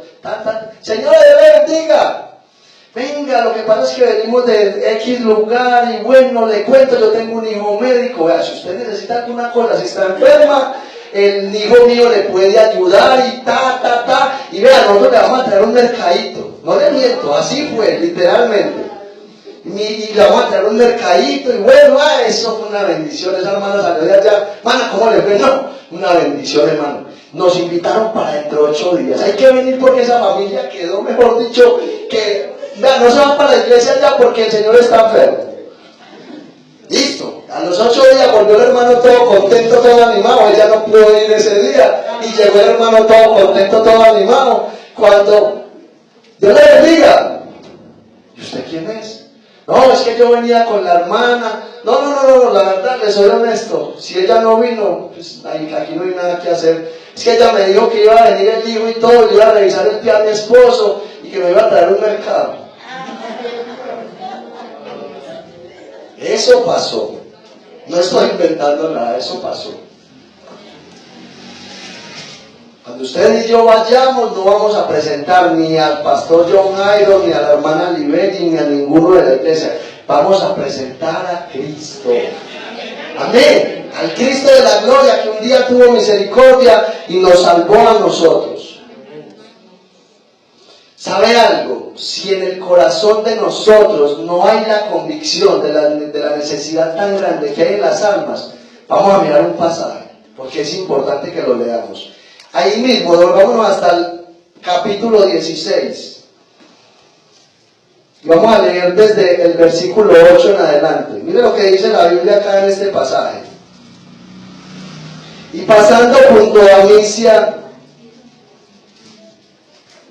Señora, Dios le bendiga. Venga, lo que pasa es que venimos de X lugar y bueno, le cuento, yo tengo un hijo médico. Vea, si usted necesita alguna cosa, si está enferma, el hijo mío le puede ayudar y y vea, nosotros le vamos a traer un mercadito. No le miento, así fue, literalmente. Y le vamos a traer un mercadito y bueno, eso fue una bendición. Esa hermana salió de allá. Hermana, ¿cómo le fue? No, una bendición, hermano. Nos invitaron para dentro de 8 días. Hay que venir porque esa familia quedó, mejor dicho, que vea, no se van para la iglesia ya porque el Señor está enfermo. Listo. A los 8 días volvió el hermano todo contento, todo animado. Ella no pudo ir ese día. Y llegó el hermano todo contento, todo animado. Cuando Dios le bendiga. ¿Y usted quién es? No, es que yo venía con la hermana. No, la verdad, les soy honesto. Si ella no vino, pues aquí no hay nada que hacer. Es que ella me dijo que iba a venir el hijo y todo, yo iba a revisar el pie a mi esposo y que me iba a traer un mercado. Eso pasó. No estoy inventando nada, eso pasó. Cuando usted y yo vayamos, no vamos a presentar ni al pastor John Iron, ni a la hermana Libelli, ni a ninguno de la iglesia. Vamos a presentar a Cristo. Amén. Al Cristo de la gloria que un día tuvo misericordia y nos salvó a nosotros. ¿Sabe algo? Si en el corazón de nosotros no hay la convicción de la necesidad tan grande que hay en las almas, vamos a mirar un pasaje, porque es importante que lo leamos. Ahí mismo, vámonos hasta el capítulo 16. Y vamos a leer desde el versículo 8 en adelante. Mire lo que dice la Biblia acá en este pasaje. Y pasando junto a Misia,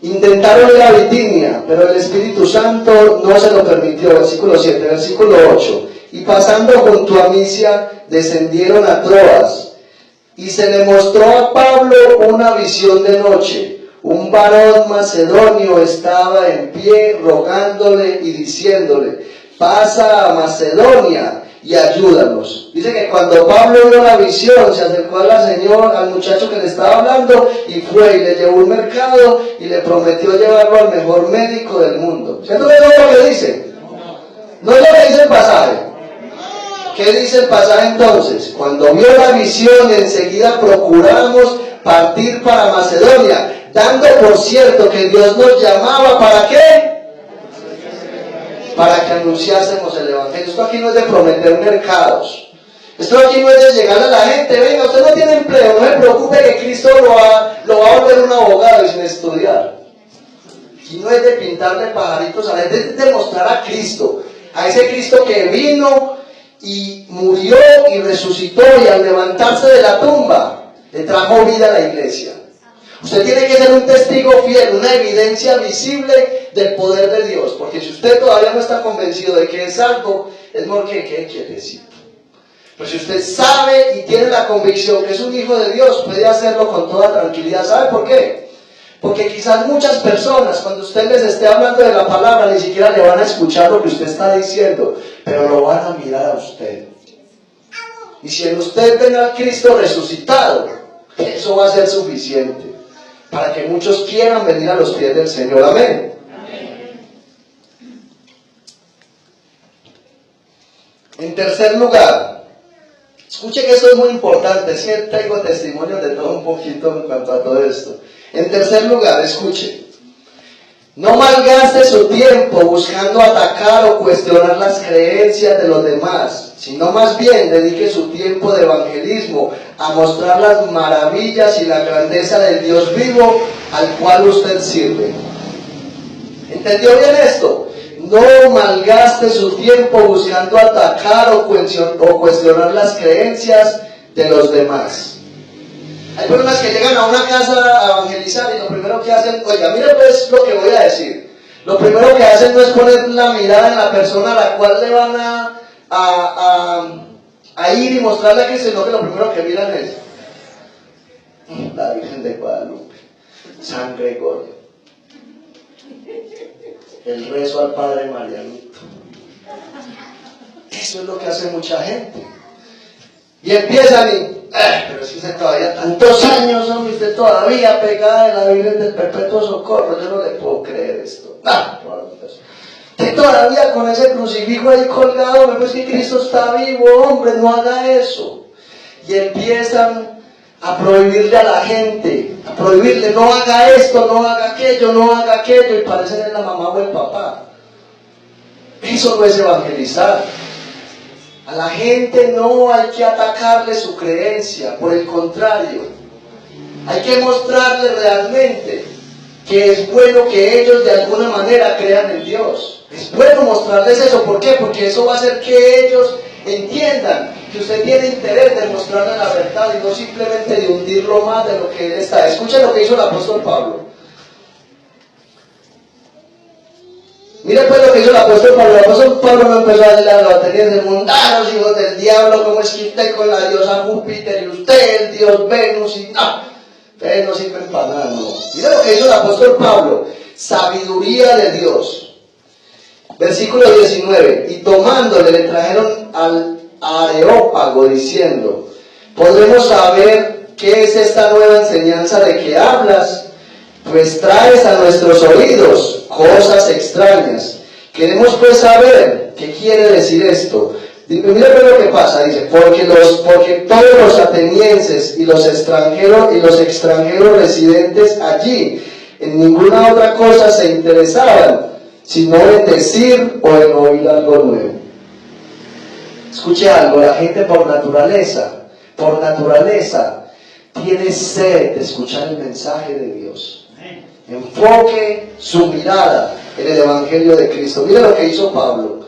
intentaron ir a Bitinia, pero el Espíritu Santo no se lo permitió. Versículo 7, versículo 8. Y pasando junto a Misia, descendieron a Troas. Y se le mostró a Pablo una visión de noche. Un varón macedonio estaba en pie rogándole y diciéndole: pasa a Macedonia y ayúdanos. Dice que cuando Pablo vio la visión, se acercó al muchacho que le estaba hablando y fue y le llevó un mercado y le prometió llevarlo al mejor médico del mundo. ¿Cierto que no es lo que dice? No es lo que dice el pasaje. ¿Qué dice el pasaje entonces? Cuando vio la visión, enseguida procuramos partir para Macedonia, dando por cierto que Dios nos llamaba, ¿para qué? Para que anunciásemos el Evangelio. Esto aquí no es de prometer mercados. Esto aquí no es de llegar a la gente: venga, usted no tiene empleo, no se preocupe que Cristo lo va a volver un abogado y sin estudiar. Aquí no es de pintarle pajaritos a la gente, es de demostrar a Cristo, a ese Cristo que vino y murió y resucitó, y al levantarse de la tumba le trajo vida a la iglesia. Usted tiene que ser un testigo fiel, una evidencia visible del poder de Dios, porque si usted todavía no está convencido de que es algo, es mejor que quede quietecito. Pero si usted sabe y tiene la convicción que es un hijo de Dios, puede hacerlo con toda tranquilidad. ¿Sabe por qué? Porque quizás muchas personas, cuando usted les esté hablando de la palabra, ni siquiera le van a escuchar lo que usted está diciendo, pero lo van a mirar a usted. Y si en usted ven al Cristo resucitado, eso va a ser suficiente para que muchos quieran venir a los pies del Señor. Amén. En tercer lugar, escuche que esto es muy importante, es que tengo testimonios de todo un poquito en cuanto a todo esto. En tercer lugar, escuche: no malgaste su tiempo buscando atacar o cuestionar las creencias de los demás, sino más bien dedique su tiempo de evangelismo a mostrar las maravillas y la grandeza del Dios vivo al cual usted sirve. ¿Entendió bien esto? No malgaste su tiempo buscando atacar o cuestionar las creencias de los demás. Hay personas que llegan a una casa a evangelizar y lo primero que hacen, oiga, mire pues lo que voy a decir. Lo primero que hacen no es poner la mirada en la persona a la cual le van a a ir y mostrarle a Cristo, sino que lo primero que miran es la Virgen de Guadalupe, San Gregorio, el rezo al Padre Marianito. Eso es lo que hace mucha gente. Y empiezan y, pero es que usted todavía, tantos años, hombre, usted todavía pegada en la Virgen del Perpetuo Socorro, yo no le puedo creer esto. Usted todavía con ese crucifijo ahí colgado, me parece que Cristo está vivo, hombre, no haga eso. Y empiezan a prohibirle a la gente, a prohibirle, no haga esto, no haga aquello, no haga aquello, y parecen la mamá o el papá. Eso no es evangelizar. A la gente no hay que atacarle su creencia, por el contrario, hay que mostrarle realmente que es bueno que ellos de alguna manera crean en Dios. Es bueno mostrarles eso. ¿Por qué? Porque eso va a hacer que ellos entiendan que usted tiene interés de mostrarle la verdad y no simplemente de hundirlo más de lo que él está. Escuchen lo que hizo el apóstol Pablo. Mire pues lo que hizo el apóstol Pablo. El apóstol Pablo no empezó a decirle a los atenienses, mundanos, hijos del diablo, como es que usted con la diosa Júpiter y usted el dios Venus y no, ustedes no sirven para nada, no. Mire lo que hizo el apóstol Pablo, sabiduría de Dios. Versículo 19, y tomándole le trajeron al Areópago diciendo, ¿podremos saber qué es esta nueva enseñanza de que hablas? Pues traes a nuestros oídos cosas extrañas. Queremos pues saber qué quiere decir esto. Mira lo que pasa, dice, porque todos los atenienses y los extranjeros residentes allí en ninguna otra cosa se interesaban, sino en decir o en oír algo nuevo. Escuche algo, la gente por naturaleza, tiene sed de escuchar el mensaje de Dios. Enfoque su mirada en el Evangelio de Cristo. Mira lo que hizo Pablo,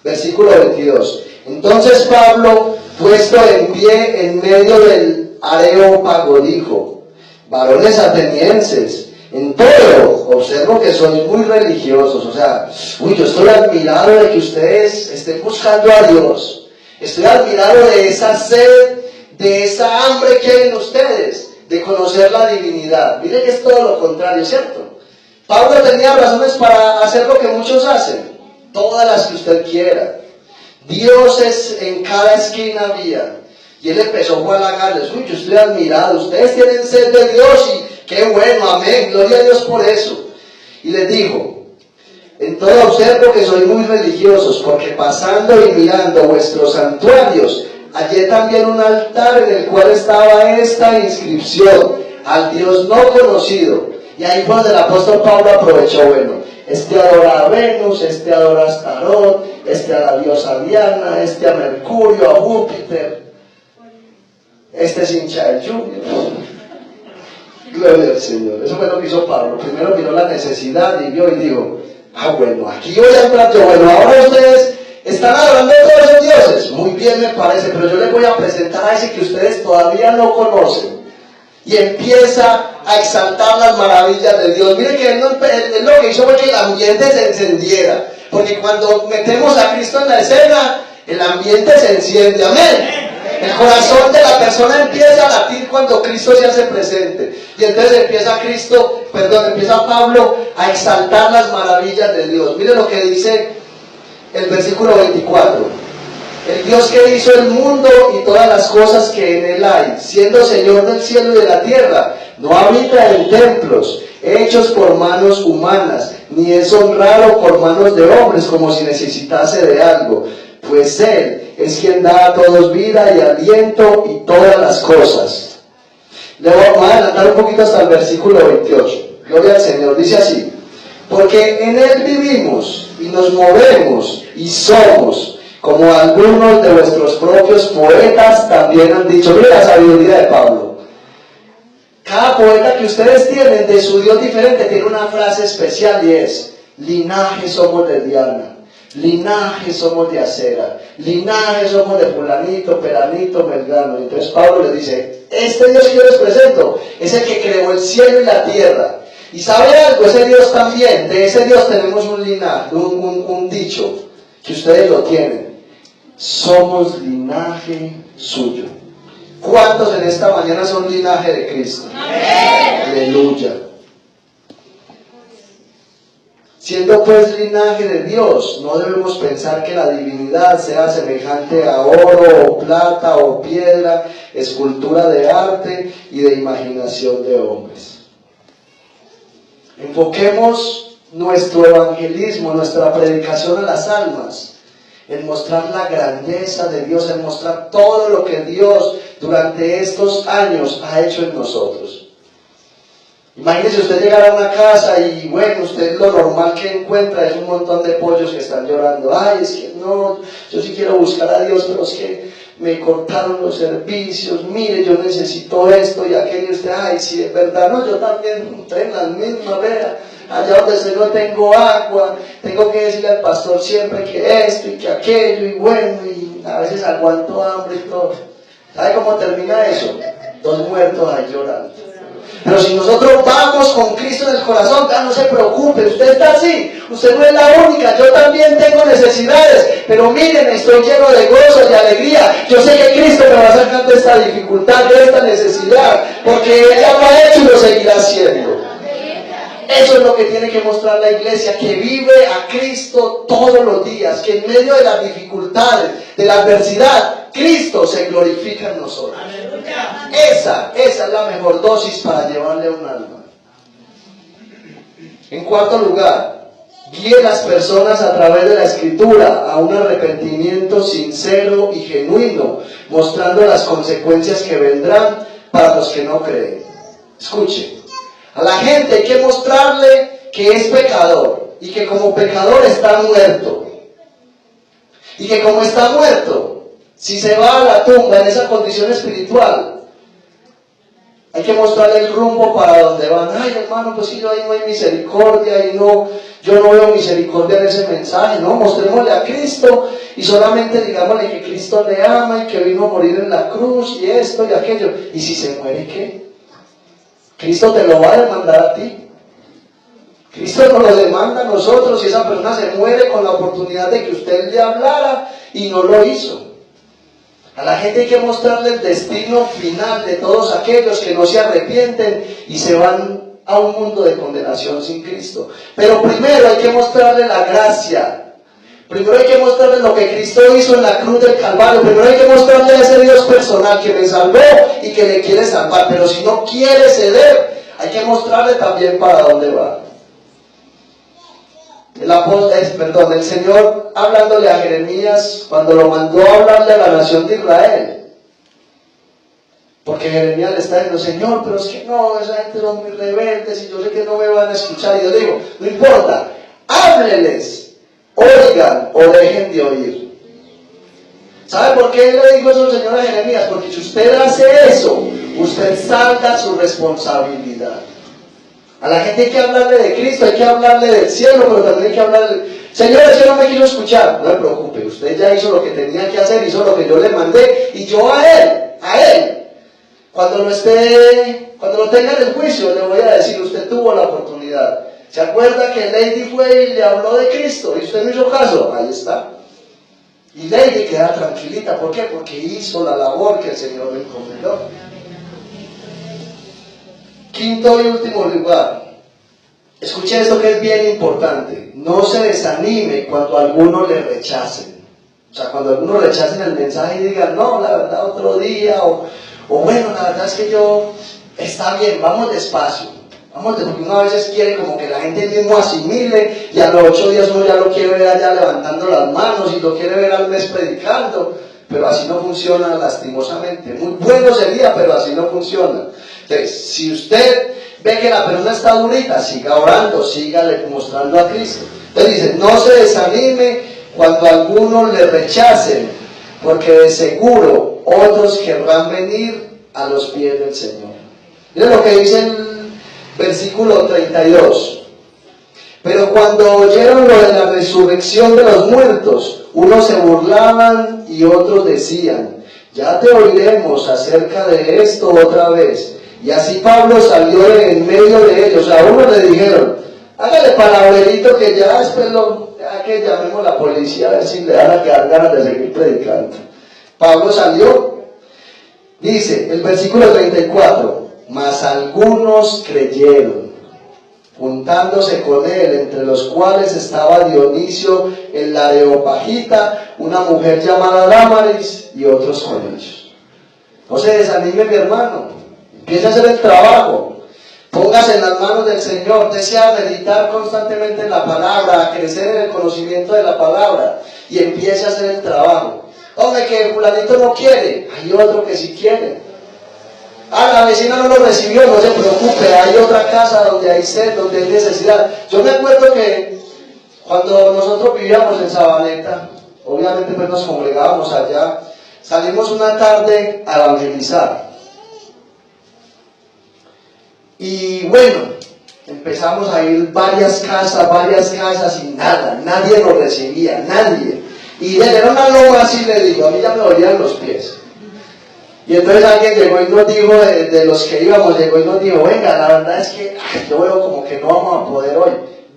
versículo 22. Entonces Pablo, puesto en pie en medio del Areópago, dijo, varones atenienses, en todo observo que sois muy religiosos. O sea, yo estoy admirado de que ustedes estén buscando a Dios. Estoy admirado de esa sed, de esa hambre que hay en ustedes de conocer la divinidad. Mire que es todo lo contrario, ¿cierto? Pablo tenía razones para hacer lo que muchos hacen, todas las que usted quiera. Dioses en cada esquina había. Y él empezó a halagarles, yo estoy admirado, ustedes tienen sed de Dios y qué bueno, amén, gloria a Dios por eso. Y les dijo, en todo observo que sois muy religiosos, porque pasando y mirando vuestros santuarios, hallé también un altar en el cual estaba esta inscripción, al Dios no conocido. Y ahí fue donde el apóstol Pablo aprovechó, este adora a Venus, este adora a Astarot, este a la diosa Diana, este a Mercurio, a Júpiter, este es hincha del Junior. Gloria al Señor. Eso fue lo que hizo Pablo. Primero miró la necesidad y vio y dijo, aquí voy a entrar yo. Ahora ustedes están adorando a todos esos dioses. Muy bien me parece, pero yo les voy a presentar a ese que ustedes todavía no conocen. Y empieza a exaltar las maravillas de Dios. Miren que él lo que hizo fue que el ambiente se encendiera. Porque cuando metemos a Cristo en la escena, el ambiente se enciende. Amén. El corazón de la persona empieza a latir cuando Cristo se hace presente. Y entonces empieza Pablo a exaltar las maravillas de Dios. Miren lo que dice el versículo 24. El Dios que hizo el mundo y todas las cosas que en él hay, siendo Señor del cielo y de la tierra, no habita en templos hechos por manos humanas, ni es honrado por manos de hombres como si necesitase de algo, pues Él es quien da a todos vida y aliento y todas las cosas. Le vamos a adelantar un poquito hasta el versículo 28. Gloria al Señor, dice así: porque en Él vivimos y nos movemos y somos, como algunos de vuestros propios poetas también han dicho. Mira la sabiduría de Pablo. Cada poeta que ustedes tienen de su Dios diferente tiene una frase especial y es: linaje somos de Diana, linaje somos de Acera, linaje somos de fulanito, peranito, melgano. Entonces Pablo les dice: este Dios que yo les presento es el que creó el cielo y la tierra. Y sabe algo, ese Dios también, de ese Dios tenemos un linaje, un dicho, que ustedes lo tienen. somos linaje suyo. ¿Cuántos en esta mañana son linaje de Cristo? Amén. Aleluya. Siendo pues linaje de Dios, no debemos pensar que la divinidad sea semejante a oro o plata o piedra, escultura de arte y de imaginación de hombres. Enfoquemos nuestro evangelismo, nuestra predicación a las almas, en mostrar la grandeza de Dios, en mostrar todo lo que Dios durante estos años ha hecho en nosotros. Imagínese usted llegar a una casa y bueno, usted lo normal que encuentra es un montón de pollos que están llorando. Ay, es que no, yo sí quiero buscar a Dios, pero es que me cortaron los servicios, mire, yo necesito esto y aquello. Y usted, ay, sí, es verdad, no, yo también tengo las mismas, vea, allá donde estoy no tengo agua, tengo que decirle al pastor siempre que esto y que aquello, y bueno, y a veces aguanto hambre y todo. ¿Sabe cómo termina eso? 2 muertos ahí llorando. Pero si nosotros vamos con Cristo en el corazón, no se preocupe, usted está así, usted no es la única, yo también tengo necesidades, pero miren, estoy lleno de gozo, de alegría, yo sé que Cristo me va a sacar de esta dificultad, de esta necesidad, porque Él ya lo ha hecho y lo seguirá haciendo. Eso es lo que tiene que mostrar la iglesia, que vive a Cristo todos los días, que en medio de las dificultades, de la adversidad, Cristo se glorifica en nosotros. Esa es la mejor dosis para llevarle a un alma. En cuarto lugar, guíe las personas a través de la Escritura a un arrepentimiento sincero y genuino, mostrando las consecuencias que vendrán para los que no creen. Escuche. A la gente hay que mostrarle que es pecador y que como pecador está muerto. Y que como está muerto, si se va a la tumba en esa condición espiritual, hay que mostrarle el rumbo para donde van. Ay, hermano, pues si ahí no hay misericordia, y no, yo no veo misericordia en ese mensaje. No, mostrémosle a Cristo y solamente digámosle que Cristo le ama y que vino a morir en la cruz y esto y aquello. ¿Y si se muere qué? Cristo te lo va a demandar a ti. Cristo nos lo demanda a nosotros si esa persona se muere con la oportunidad de que usted le hablara y no lo hizo. A la gente hay que mostrarle el destino final de todos aquellos que no se arrepienten y se van a un mundo de condenación sin Cristo. Pero primero hay que mostrarle la gracia. Primero hay que mostrarle lo que Cristo hizo en la cruz del Calvario. Primero hay que mostrarle a ese Dios personal que me salvó y que le quiere salvar. Pero si no quiere ceder, hay que mostrarle también para dónde va. El Señor hablándole a Jeremías cuando lo mandó a hablarle a la nación de Israel. Porque Jeremías le está diciendo, Señor, pero es que no, esa gente son muy rebeldes y yo sé que no me van a escuchar. Y yo le digo, no importa, hábleles. Oigan o dejen de oír. ¿Sabe por qué le dijo eso el Señor a Jeremías? Porque si usted hace eso, usted salda su responsabilidad. A la gente hay que hablarle de Cristo, hay que hablarle del cielo, pero también hay que hablarle. Señor, el cielo no me quiso escuchar. No se preocupe, usted ya hizo lo que tenía que hacer, hizo lo que yo le mandé, y yo a él, cuando lo tenga en el juicio, le voy a decir, usted tuvo la oportunidad. ¿Se acuerda que Lady fue y le habló de Cristo y usted no hizo caso? Ahí está. Y Lady queda tranquilita. ¿Por qué? Porque hizo la labor que el Señor le encomendó. Quinto y último lugar. Escuche esto que es bien importante. No se desanime cuando algunos le rechacen. O sea, cuando algunos rechacen el mensaje y digan, no, la verdad otro día. O bueno, la verdad es que está bien, vamos despacio. Porque uno a veces quiere como que la gente mismo asimile y a los 8 días uno ya lo quiere ver allá levantando las manos y lo quiere ver al mes predicando, pero así no funciona lastimosamente. Muy bueno sería, pero así no funciona. Entonces, si usted ve que la persona está durita, siga orando, sígale mostrando a Cristo. Entonces dice, no se desanime cuando algunos le rechacen, porque de seguro otros querrán venir a los pies del Señor. Miren lo que dice el versículo 32. Pero cuando oyeron lo de la resurrección de los muertos, unos se burlaban y otros decían, ya te oiremos acerca de esto otra vez. Y así Pablo salió en medio de ellos. A unos le dijeron, Hágale palablerito que ya después ya que llamemos a la policía a ver si le van a quedar ganas de seguir predicando. Pablo salió, dice el versículo 34, mas algunos creyeron, juntándose con él, entre los cuales estaba Dionisio el Areopagita, una mujer llamada Dámaris y otros con ellos. No se desanime, mi hermano, empiece a hacer el trabajo. Póngase en las manos del Señor, desea meditar constantemente en la palabra, a crecer en el conocimiento de la palabra y empiece a hacer el trabajo. Hombre, que fulanito no quiere, hay otro que sí quiere. La vecina no lo recibió, no se preocupe, hay otra casa donde hay sed, donde hay necesidad. Yo me acuerdo que cuando nosotros vivíamos en Sabaneta, obviamente pues nos congregábamos allá, salimos una tarde a evangelizar. Y bueno, empezamos a ir varias casas y nada, nadie nos recibía, nadie. Y era una loma así, le digo, a mí ya me dolían los pies. Y entonces alguien llegó y nos dijo, de los que íbamos, llegó y nos dijo, venga, la verdad es que yo veo como que no vamos a poder hoy,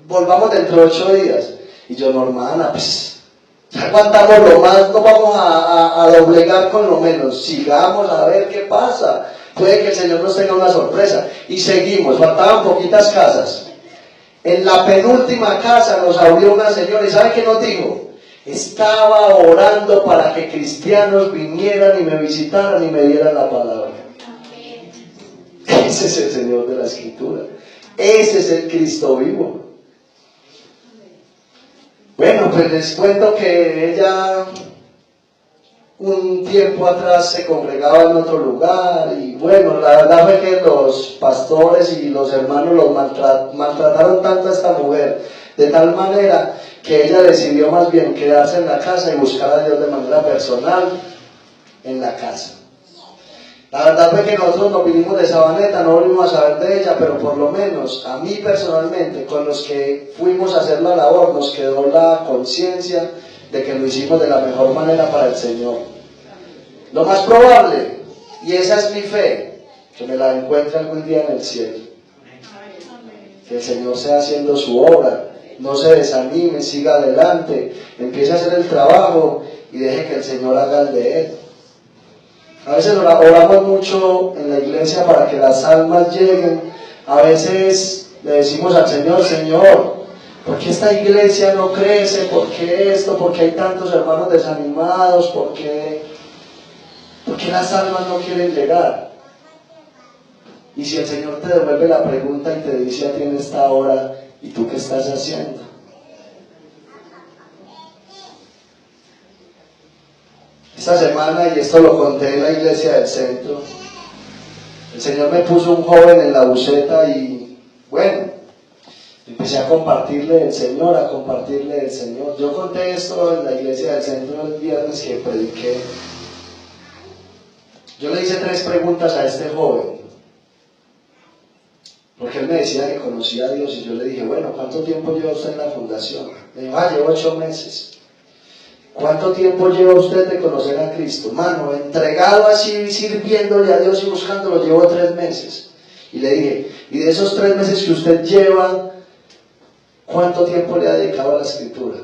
volvamos dentro de 8 días. Y yo, no, hermana, pues ya aguantamos lo más, no vamos a doblegar con lo menos, sigamos a ver qué pasa. Puede que el Señor nos tenga una sorpresa. Y seguimos, faltaban poquitas casas. En la penúltima casa nos abrió una señora y ¿sabe qué nos dijo? Estaba orando para que cristianos vinieran y me visitaran y me dieran la palabra. Ese es el Señor de la Escritura. Ese es el Cristo vivo. Bueno, pues les cuento que ella un tiempo atrás se congregaba en otro lugar y bueno, la verdad fue que los pastores y los hermanos los maltrataron tanto a esta mujer de tal manera que ella decidió más bien quedarse en la casa y buscar a Dios de manera personal en la casa. La verdad fue que nosotros nos vinimos de Sabaneta, no volvimos a saber de ella, pero por lo menos a mí personalmente, con los que fuimos a hacer la labor, nos quedó la conciencia de que lo hicimos de la mejor manera para el Señor. Lo más probable, y esa es mi fe, que me la encuentre algún día en el cielo. Que el Señor sea haciendo su obra, no se desanime, siga adelante, empiece a hacer el trabajo y deje que el Señor haga el de él. A veces oramos mucho en la iglesia para que las almas lleguen, a veces le decimos al Señor, Señor, ¿por qué esta iglesia no crece? ¿Por qué esto? ¿Por qué hay tantos hermanos desanimados? ¿Por qué las almas no quieren llegar? Y si el Señor te devuelve la pregunta y te dice a ti en esta hora, ¿y tú qué estás haciendo? Esta semana, y esto lo conté en la iglesia del centro, el Señor me puso un joven en la buceta y bueno, empecé a compartirle del Señor, Yo conté esto en la iglesia del centro el viernes que prediqué. Yo le hice 3 preguntas a este joven, porque él me decía que conocía a Dios y yo le dije, bueno, ¿cuánto tiempo lleva usted en la fundación? Me dijo, llevo 8 meses. ¿Cuánto tiempo lleva usted de conocer a Cristo? Mano, entregado así, sirviéndole a Dios y buscándolo, llevo 3 meses. Y le dije, y de esos 3 meses que usted lleva, ¿cuánto tiempo le ha dedicado a la Escritura?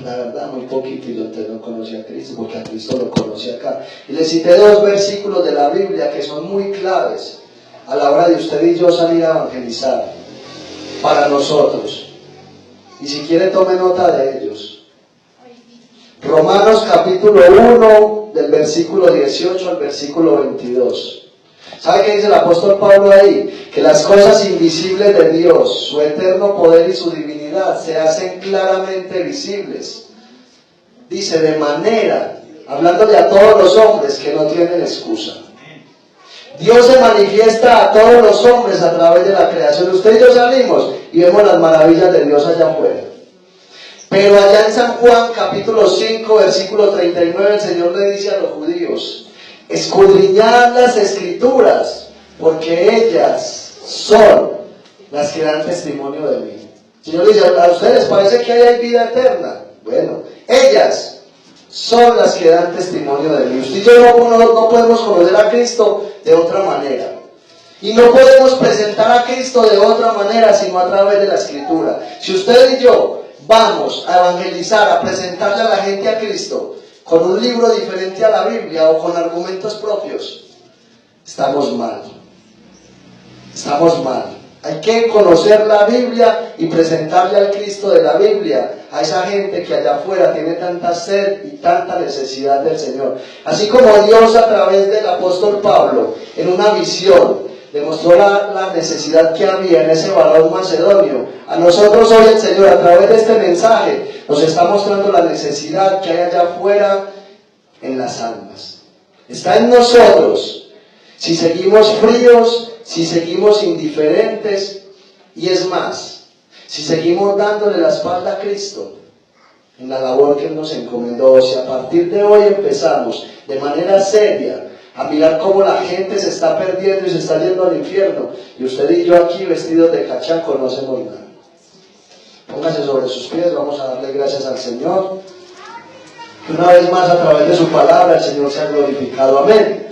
La verdad, muy poquito, y yo entonces no conocía a Cristo, porque a Cristo lo conocí acá. Y le cité 2 versículos de la Biblia que son muy claves a la hora de usted y yo salir a evangelizar para nosotros. Y si quiere, tome nota de ellos. Romanos capítulo 1, del versículo 18 al versículo 22. ¿Sabe qué dice el apóstol Pablo ahí? Que las cosas invisibles de Dios, su eterno poder y su divinidad, se hacen claramente visibles. Dice, de manera, hablándole a todos los hombres que no tienen excusa. Dios se manifiesta a todos los hombres a través de la creación. Usted y yo salimos y vemos las maravillas de Dios allá afuera. Pero allá en San Juan capítulo 5 versículo 39 el Señor le dice a los judíos, escudriñad las Escrituras, porque ellas son las que dan testimonio de mí. El Señor dice, ¿a ustedes parece que hay vida eterna? Bueno, ellas son las que dan testimonio de mí. Usted y yo no podemos conocer a Cristo de otra manera. Y no podemos presentar a Cristo de otra manera sino a través de la Escritura. Si usted y yo vamos a evangelizar, a presentarle a la gente a Cristo con un libro diferente a la Biblia o con argumentos propios, estamos mal. Estamos mal. Hay que conocer la Biblia y presentarle al Cristo de la Biblia a esa gente que allá afuera tiene tanta sed y tanta necesidad del Señor. Así como Dios a través del apóstol Pablo en una visión demostró la necesidad que había en ese varón macedonio, a nosotros hoy el Señor a través de este mensaje nos está mostrando la necesidad que hay allá afuera en las almas. Está en nosotros. Si seguimos fríos, si seguimos indiferentes, y es más, si seguimos dándole la espalda a Cristo en la labor que Él nos encomendó, si a partir de hoy empezamos de manera seria a mirar cómo la gente se está perdiendo y se está yendo al infierno, y usted y yo aquí vestidos de cachaco no hacemos nada. Póngase sobre sus pies, vamos a darle gracias al Señor, que una vez más a través de su palabra el Señor sea glorificado. Amén.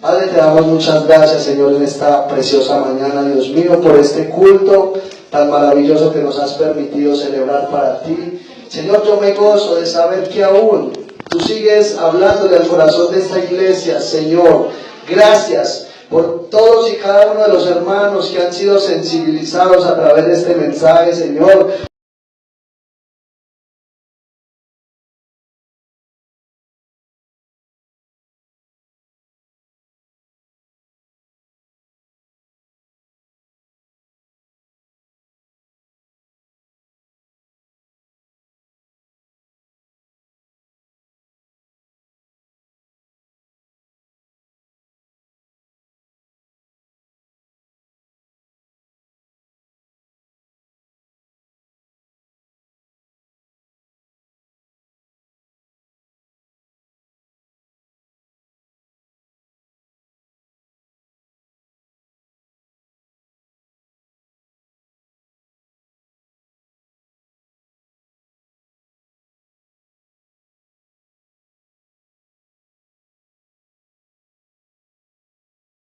Padre, te damos muchas gracias, Señor, en esta preciosa mañana, Dios mío, por este culto tan maravilloso que nos has permitido celebrar para ti. Señor, yo me gozo de saber que aún tú sigues hablándole al corazón de esta iglesia, Señor. Gracias por todos y cada uno de los hermanos que han sido sensibilizados a través de este mensaje, Señor.